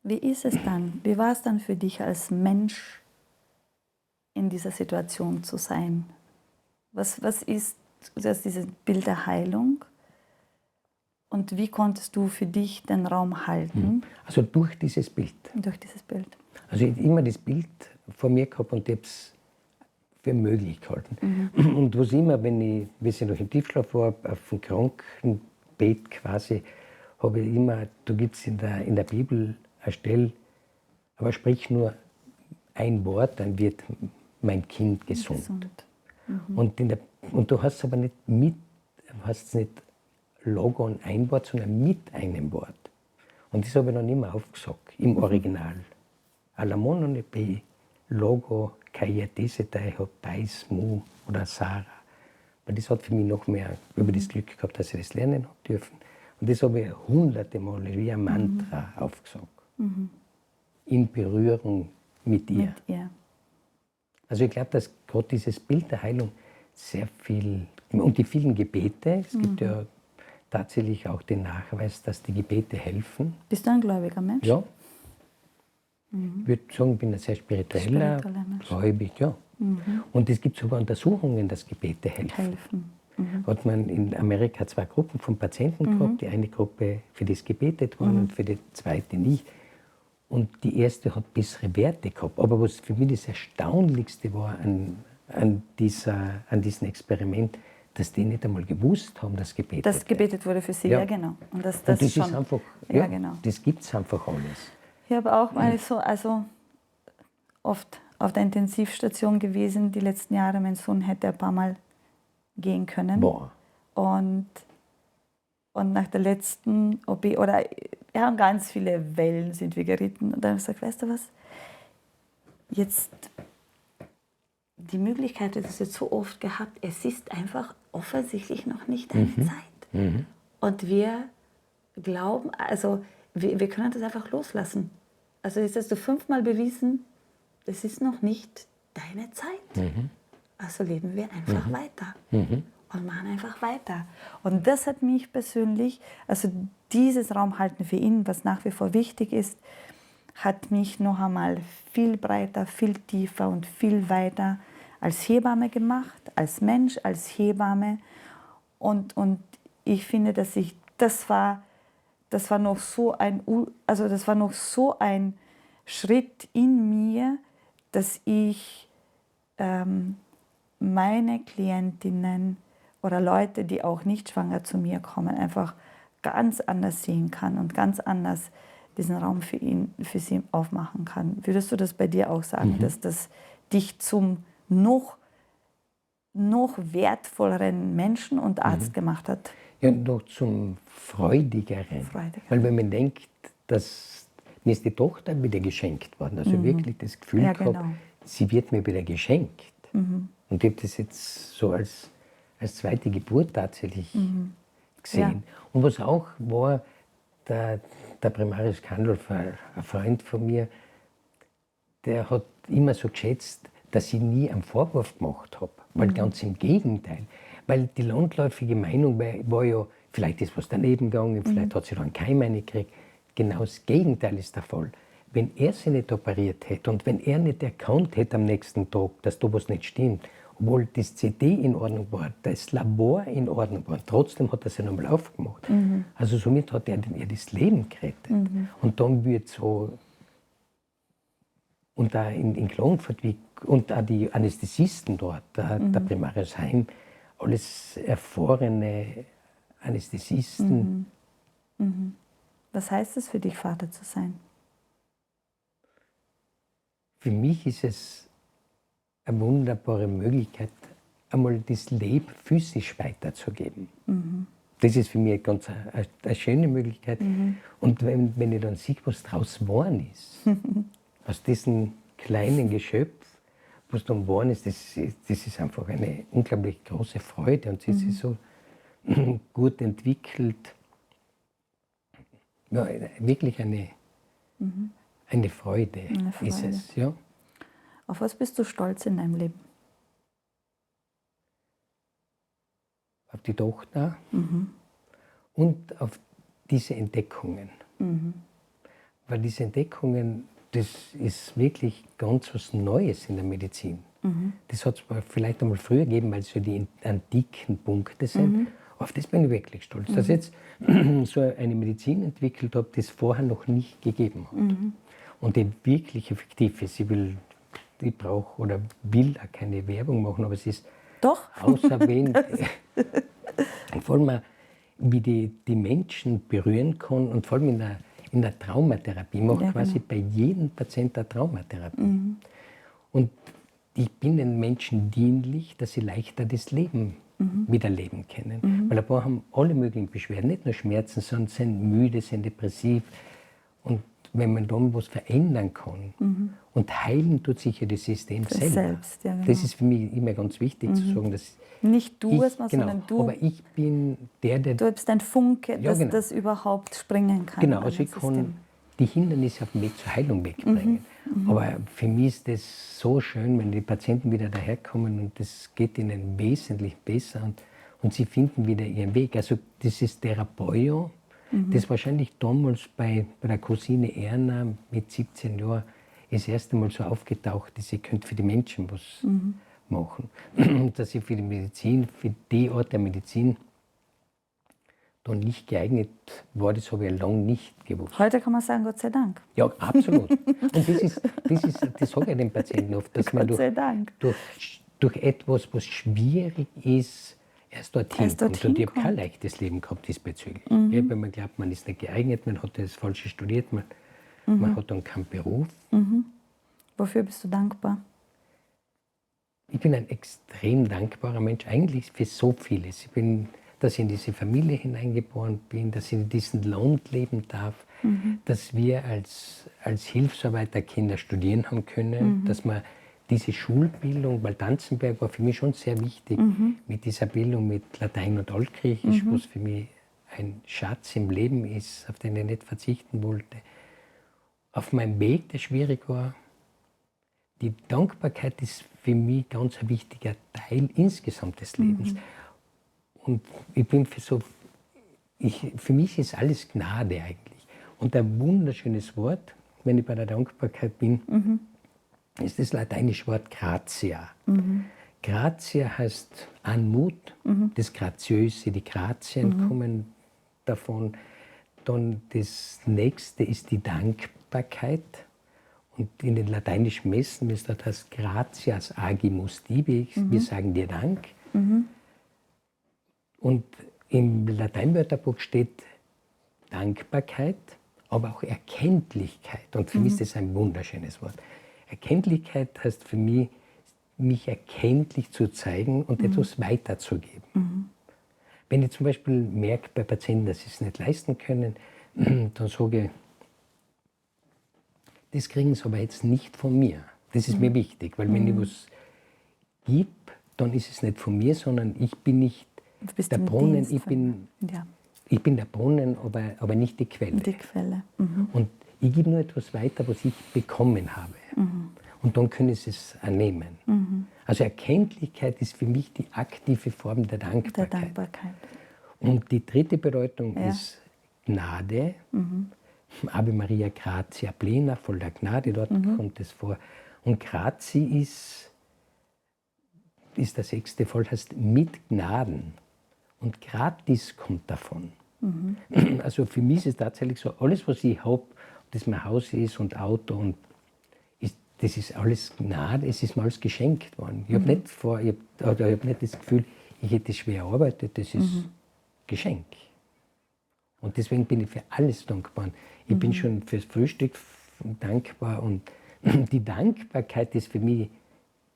Speaker 2: Wie ist es dann? Wie war es dann für dich als Mensch, in dieser Situation zu sein? Was ist dieses Bild der Heilung? Und wie konntest du für dich den Raum halten?
Speaker 3: Also durch dieses Bild.
Speaker 2: Durch dieses Bild.
Speaker 3: Also ich habe immer das Bild vor mir gehabt, und ich habe es für möglich gehalten. Und was immer, wenn ich noch im Tiefschlaf war, auf dem Krankenbett quasi, habe ich immer, da gibt es in der Bibel eine Stelle, aber sprich nur ein Wort, dann wird mein Kind gesund. Und du hast aber nicht nicht Logo und ein Wort, sondern mit einem Wort. Und das habe ich dann immer aufgesagt, im Original. Alamono pe Logo, Kaya Desetai, Bais, Mu oder Sarah. Weil das hat für mich noch mehr über das Glück gehabt, dass ich das lernen habe dürfen. Und das habe ich hunderte Male wie ein Mantra aufgesagt. In Berührung mit ihr. Also ich glaube, dass gerade dieses Bild der Heilung sehr viel, und die vielen Gebete, es gibt ja tatsächlich auch den Nachweis, dass die Gebete helfen.
Speaker 2: Bist du ein gläubiger Mensch?
Speaker 3: Ja. Ich würde sagen, ich bin ein sehr spiritueller
Speaker 2: Mensch.
Speaker 3: gläubig, ja. Und es gibt sogar Untersuchungen, dass Gebete helfen. Hat man in Amerika 2 Gruppen von Patienten gehabt, die eine Gruppe, für das gebetet worden und für die zweite nicht. Und die erste hat bessere Werte gehabt. Aber was für mich das Erstaunlichste war an diesem Experiment, dass die nicht einmal gewusst haben, dass gebetet
Speaker 2: Das gebetet wurde für sie, ja genau. Und das
Speaker 3: und das
Speaker 2: schon,
Speaker 3: ist einfach,
Speaker 2: ja, genau.
Speaker 3: Das gibt es einfach alles.
Speaker 2: Ich habe auch mal oft auf der Intensivstation gewesen, die letzten Jahre. Mein Sohn hätte ein paar Mal gehen können.
Speaker 3: Boah.
Speaker 2: Und nach der letzten OP, wir haben ganz viele Wellen sind wir geritten. Und dann habe ich gesagt, weißt du was, jetzt die Möglichkeit, das ist jetzt so oft gehabt, es ist einfach offensichtlich noch nicht deine Zeit. Und wir glauben, also wir können das einfach loslassen. Also jetzt hast du 5-mal bewiesen, es ist noch nicht deine Zeit. Also leben wir einfach weiter und machen einfach weiter. Und das hat mich persönlich, also dieses Raumhalten für ihn, was nach wie vor wichtig ist, hat mich noch einmal viel breiter, viel tiefer und viel weiter als Hebamme gemacht, als Mensch, als Hebamme. Und ich finde, dass das war noch so ein Schritt in mir, dass ich meine Klientinnen oder Leute, die auch nicht schwanger zu mir kommen, einfach ganz anders sehen kann und ganz anders diesen Raum für sie aufmachen kann. Würdest du das bei dir auch sagen, dass das dich zum noch wertvolleren Menschen und Arzt gemacht hat?
Speaker 3: Ja, noch zum Freudigeren. Weil wenn man denkt, dass mir ist die Tochter wieder geschenkt worden, also wirklich das Gefühl gehabt, sie wird mir wieder geschenkt. Und ich habe das jetzt so als zweite Geburt tatsächlich gesehen. Ja. Und was auch war, der Primarius Kandolf, ein Freund von mir, der hat immer so geschätzt, dass ich nie einen Vorwurf gemacht habe. Weil ganz im Gegenteil. Weil die landläufige Meinung war ja, vielleicht ist was daneben gegangen, vielleicht hat sie dann kein reingekriegt. Genau das Gegenteil ist der Fall. Wenn er sie nicht operiert hätte und wenn er nicht erkannt hätte am nächsten Tag, dass da was nicht stimmt, obwohl das CD in Ordnung war, das Labor in Ordnung war, trotzdem hat er sie nochmal aufgemacht. Also somit hat er ihr das Leben gerettet. Und dann wird so, und da in Klagenfurt, und auch die Anästhesisten dort, der Primarius Heim, alles erfahrene Anästhesisten.
Speaker 2: Was heißt es für dich, Vater zu sein?
Speaker 3: Für mich ist es eine wunderbare Möglichkeit, einmal das Leben physisch weiterzugeben. Das ist für mich ganz eine schöne Möglichkeit. Und wenn ich dann sehe, was daraus geworden ist, aus diesem kleinen Geschöpf, was dann geworden ist, das ist einfach eine unglaublich große Freude und sie ist so gut entwickelt. Ja, wirklich eine Freude, ist es. Ja.
Speaker 2: Auf was bist du stolz in deinem Leben?
Speaker 3: Auf die Tochter und auf diese Entdeckungen. Weil diese Entdeckungen, das ist wirklich ganz was Neues in der Medizin. Das hat es vielleicht einmal früher gegeben, weil es so die antiken Punkte sind. Auf das bin ich wirklich stolz, dass ich jetzt so eine Medizin entwickelt habe, die es vorher noch nicht gegeben hat. Und die wirklich effektiv ist. Ich will ich brauche oder will auch keine Werbung machen, aber es ist
Speaker 2: Doch.
Speaker 3: auserwähnt, vor allem auch, wie die Menschen berühren kann und vor allem in der Traumatherapie. Ich mache quasi bei jedem Patienten eine Traumatherapie. Und ich bin den Menschen dienlich, dass sie leichter das Leben wieder leben können. Weil ein paar haben alle möglichen Beschwerden, nicht nur Schmerzen, sondern sind müde, sind depressiv. Und wenn man dann was verändern kann und heilen tut sich ja das System selber.
Speaker 2: Selbst, ja, genau.
Speaker 3: Das ist für mich immer ganz wichtig zu sagen, dass
Speaker 2: Nicht du erstmal,
Speaker 3: genau,
Speaker 2: sondern du.
Speaker 3: aber ich bin der
Speaker 2: Du bist ein Funke,
Speaker 3: Ja,
Speaker 2: dass
Speaker 3: genau.
Speaker 2: das überhaupt springen kann.
Speaker 3: Genau,
Speaker 2: in
Speaker 3: also
Speaker 2: ein
Speaker 3: ich kann
Speaker 2: System.
Speaker 3: die Hindernisse auf dem Weg zur Heilung wegbringen. Aber für mich ist das so schön, wenn die Patienten wieder daherkommen und es geht ihnen wesentlich besser und sie finden wieder ihren Weg. Also das ist Therapeut, das wahrscheinlich damals bei der Cousine Erna mit 17 Jahren das erste Mal so aufgetaucht ist, sie könnte für die Menschen was machen. Dass sie für die Medizin, für die Art der Medizin dann nicht geeignet war, das habe ich lange nicht gewusst.
Speaker 2: Heute kann man sagen, Gott sei Dank.
Speaker 3: Ja, absolut. Und das sage ich den Patienten oft, dass man
Speaker 2: Gott sei Dank.
Speaker 3: durch etwas, was schwierig ist, erst dorthin kommt. Und ich habe kein leichtes Leben gehabt diesbezüglich. Ja, weil man glaubt, man ist nicht geeignet, man hat das Falsche studiert, man hat dann keinen Beruf.
Speaker 2: Wofür bist du dankbar?
Speaker 3: Ich bin ein extrem dankbarer Mensch, eigentlich für so vieles. Dass ich in diese Familie hineingeboren bin, dass ich in diesem Land leben darf, dass wir als Hilfsarbeiter Kinder studieren haben können, dass man diese Schulbildung, weil Tanzenberg war für mich schon sehr wichtig, mit dieser Bildung mit Latein und Altgriechisch, was für mich ein Schatz im Leben ist, auf den ich nicht verzichten wollte. Auf meinem Weg, der schwierig war, die Dankbarkeit ist für mich ganz ein wichtiger Teil insgesamt des Lebens. Und ich bin für mich ist alles Gnade eigentlich. Und ein wunderschönes Wort, wenn ich bei der Dankbarkeit bin, ist das lateinische Wort gratia. Gratia heißt Anmut, das Graziöse, die Grazien kommen davon. Dann das nächste ist die Dankbarkeit. Und in den lateinischen Messen, wie es dort heißt, gratias agimus tibi, wir sagen dir Dank. Und im Lateinwörterbuch steht Dankbarkeit, aber auch Erkenntlichkeit. Und für mich ist das ein wunderschönes Wort. Erkenntlichkeit heißt für mich, mich erkenntlich zu zeigen und etwas weiterzugeben. Wenn ich zum Beispiel merke bei Patienten, dass sie es nicht leisten können, dann sage ich, das kriegen sie aber jetzt nicht von mir. Das ist mir wichtig, weil wenn ich was gebe, dann ist es nicht von mir, sondern ich bin nicht der Brunnen, ich bin der Brunnen, aber nicht die Quelle.
Speaker 2: Die Quelle.
Speaker 3: Und ich gebe nur etwas weiter, was ich bekommen habe. Und dann können sie es annehmen. Also Erkenntlichkeit ist für mich die aktive Form der Dankbarkeit. Und die dritte Bedeutung ist Gnade. Ave Maria Gratia plena, voller Gnade, dort kommt es vor. Und Gratie ist der sechste Fall, heißt mit Gnaden. Und gratis kommt davon. Also für mich ist es tatsächlich so, alles, was ich habe, ob das mein Haus ist und Auto, und das ist alles Gnade, es ist mir alles geschenkt worden. Ich habe nicht das Gefühl, ich hätte schwer erarbeitet, das ist Geschenk. Und deswegen bin ich für alles dankbar. Ich bin schon fürs Frühstück dankbar, und die Dankbarkeit ist für mich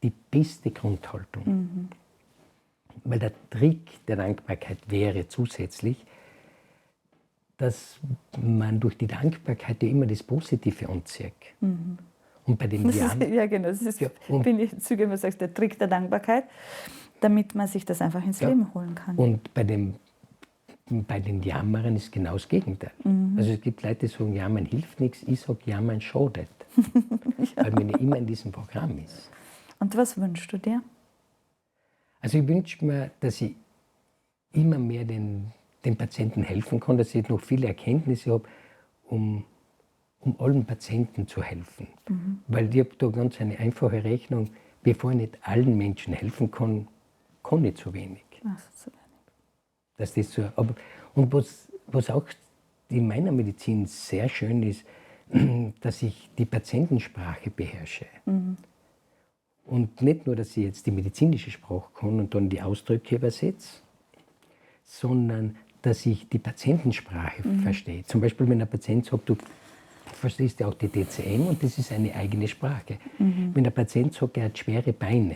Speaker 3: die beste Grundhaltung. Weil der Trick der Dankbarkeit wäre zusätzlich, dass man durch die Dankbarkeit ja immer das Positive anzieht. Und bei dem
Speaker 2: Ja, genau. Das ist, finde ich, zügig, wenn du sagst, der Trick der Dankbarkeit, damit man sich das einfach ins Leben holen kann.
Speaker 3: Und bei den Jammerern ist genau das Gegenteil. Also es gibt Leute, die sagen, Jammern hilft nichts. Ich sage, Jammern schadet. Weil man ja immer in diesem Programm ist.
Speaker 2: Und was wünschst du dir?
Speaker 3: Also ich wünsche mir, dass ich immer mehr den Patienten helfen kann, dass ich noch viele Erkenntnisse habe, um allen Patienten zu helfen. Weil ich habe da ganz eine einfache Rechnung, bevor ich nicht allen Menschen helfen kann, kann ich zu wenig.
Speaker 2: Ach, zu wenig.
Speaker 3: Dass das so, und was auch in meiner Medizin sehr schön ist, dass ich die Patientensprache beherrsche. Und nicht nur, dass ich jetzt die medizinische Sprache kann und dann die Ausdrücke übersetze, sondern dass ich die Patientensprache verstehe. Zum Beispiel, wenn ein Patient sagt, du verstehst ja auch die DCM und das ist eine eigene Sprache. Wenn der Patient sagt, er hat schwere Beine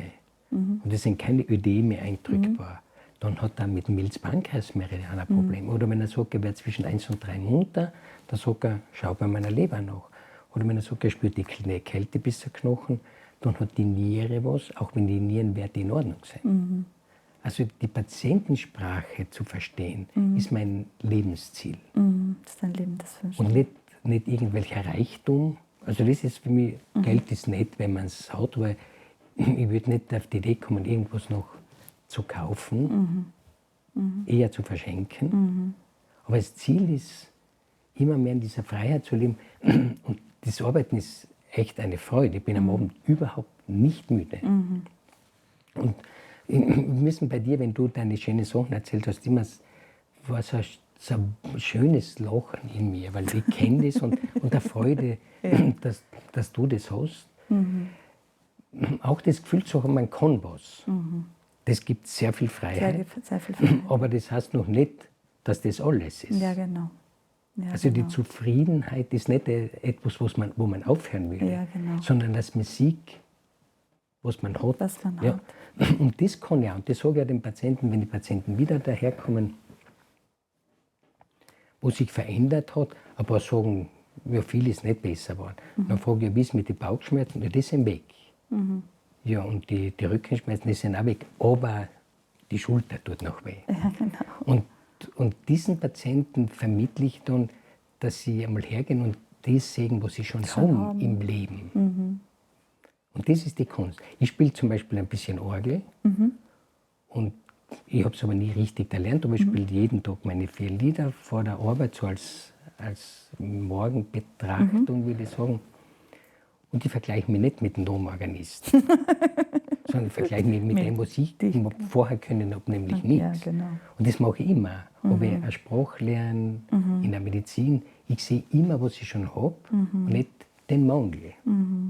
Speaker 3: und es sind keine Ödeme eindrückbar, dann hat er mit dem Milz-Pankreas-Meridian ein Problem. Oder wenn er sagt, er wird zwischen 1 und 3 munter, dann sagt er, schau bei meiner Leber nach. Oder wenn er sagt, er spürt die Kälte bis zum Knochen, dann hat die Niere was, auch wenn die Nierenwerte in Ordnung sind. Also die Patientensprache zu verstehen, ist mein Lebensziel.
Speaker 2: Das ist dein Leben, das wünsche
Speaker 3: Und nicht irgendwelcher Reichtum. Also das ist für mich, Geld ist nett, wenn man es hat, weil ich würde nicht auf die Idee kommen, irgendwas noch zu kaufen, eher zu verschenken. Aber das Ziel ist, immer mehr in dieser Freiheit zu leben. Und das Arbeiten ist echt eine Freude. Ich bin am Abend überhaupt nicht müde. Und wir müssen bei dir, wenn du deine schönen Sachen erzählt hast, immer war so ein schönes Lachen in mir, weil ich kenne das und der Freude, dass du das hast. Auch das Gefühl zu haben, man kann was. Das gibt sehr viel Freiheit.
Speaker 2: Sehr viel Freiheit.
Speaker 3: Aber das heißt noch nicht, dass das alles ist.
Speaker 2: Ja, genau. Ja,
Speaker 3: Also
Speaker 2: genau.
Speaker 3: die Zufriedenheit ist nicht etwas, wo man aufhören will,
Speaker 2: Ja, genau.
Speaker 3: sondern dass man sieht, was man hat.
Speaker 2: Was man
Speaker 3: ja.
Speaker 2: hat.
Speaker 3: Und das kann ja, und das sage ich ja den Patienten, wenn die Patienten wieder daherkommen, wo sich verändert hat, ein paar sagen, ja, viel ist nicht besser geworden. Dann frage ich, wie ist es mit den Bauchschmerzen? Ja, die sind weg. Ja, und die Rückenschmerzen, die sind auch weg, aber die Schulter tut noch weh.
Speaker 2: Ja, genau.
Speaker 3: Und diesen Patienten vermittle ich dann, dass sie einmal hergehen und das sehen, was sie schon haben im Leben. Und das ist die Kunst. Ich spiele zum Beispiel ein bisschen Orgel und ich habe es aber nie richtig erlernt, aber ich spiele jeden Tag meine 4 Lieder vor der Arbeit, so als Morgenbetrachtung, würde ich sagen. Und ich vergleiche mich nicht mit dem Domorganist, sondern ich vergleiche mich mit dem, was ich vorher können habe, nämlich nichts.
Speaker 2: Ja, genau.
Speaker 3: Und das mache ich immer. Ob ich eine Sprache lerne, in der Medizin, ich sehe immer, was ich schon habe und nicht den Mangel.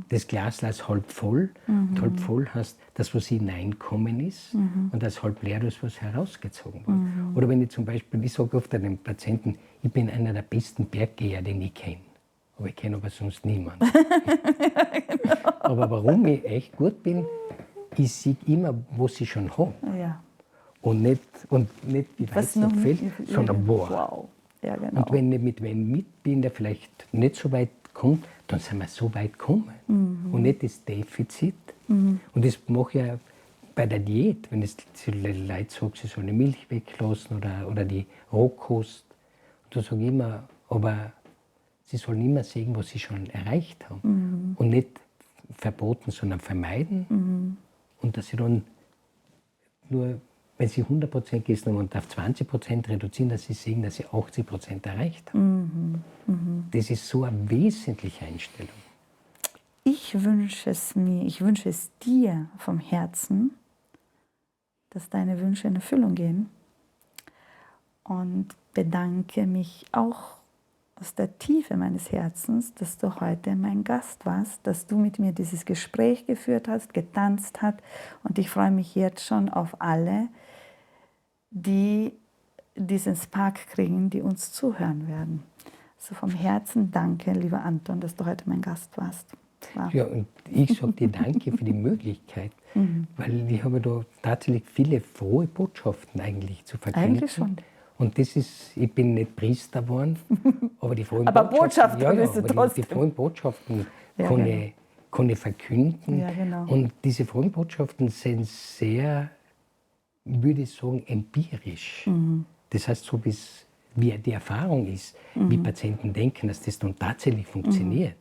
Speaker 3: Das Glas ist halb voll und halb voll heißt, das, was hineinkommen ist und das halb leer ist, was herausgezogen wird. Oder wenn ich zum Beispiel, ich sage oft den Patienten, ich bin einer der besten Berggeher, den ich kenne. Aber ich kenne aber sonst niemanden. Genau. Aber warum ich echt gut bin, ich sehe immer, was ich schon habe.
Speaker 2: Ja.
Speaker 3: Und nicht wie weit es noch fehlt, sondern wo.
Speaker 2: Wow. Ja, genau.
Speaker 3: Und wenn ich mit wem mit bin, der vielleicht nicht so weit kommt, dann sind wir so weit gekommen. Und nicht das Defizit. Und das mache ich ja bei der Diät, wenn es die Leute sagen, sie sollen die Milch weglassen oder die Rohkost. Und da sage ich immer, aber sie sollen immer sehen, was sie schon erreicht haben. Und nicht verboten, sondern vermeiden. Und dass sie dann nur, wenn sie 100% gegessen haben und auf 20% reduzieren, dass sie sehen, dass sie 80% erreicht haben. Das ist so eine wesentliche Einstellung.
Speaker 2: Ich wünsche es dir vom Herzen, dass deine Wünsche in Erfüllung gehen. Und bedanke mich auch aus der Tiefe meines Herzens, dass du heute mein Gast warst, dass du mit mir dieses Gespräch geführt hast, getanzt hast. Und ich freue mich jetzt schon auf alle, die diesen Spark kriegen, die uns zuhören werden. Also vom Herzen danke, lieber Anton, dass du heute mein Gast warst.
Speaker 3: Ja, und ich sage dir danke für die Möglichkeit, weil ich habe da tatsächlich viele frohe Botschaften eigentlich zu verkünden.
Speaker 2: Eigentlich schon.
Speaker 3: Und das ist, ich bin nicht Priester geworden, aber die frohen
Speaker 2: Botschaften
Speaker 3: bist
Speaker 2: du
Speaker 3: aber
Speaker 2: trotzdem.
Speaker 3: Die frohen Botschaften
Speaker 2: Ja,
Speaker 3: kann ich verkünden.
Speaker 2: Ja, genau.
Speaker 3: Und diese frohen Botschaften sind sehr, würde ich sagen, empirisch. Das heißt, so wie die Erfahrung ist, wie Patienten denken, dass das dann tatsächlich funktioniert.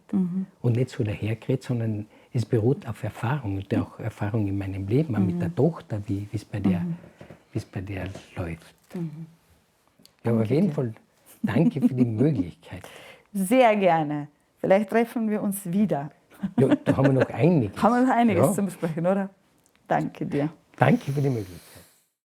Speaker 3: Und nicht so dahergeredet, sondern es beruht auf Erfahrung. Und auch Erfahrung in meinem Leben, auch mit der Tochter, wie es bei der läuft. Ja, aber auf jeden Fall danke für die Möglichkeit.
Speaker 2: Sehr gerne. Vielleicht treffen wir uns wieder.
Speaker 3: Ja, da haben wir noch einiges.
Speaker 2: Haben wir noch einiges zum Besprechen, oder? Danke dir.
Speaker 3: Danke für die Möglichkeit.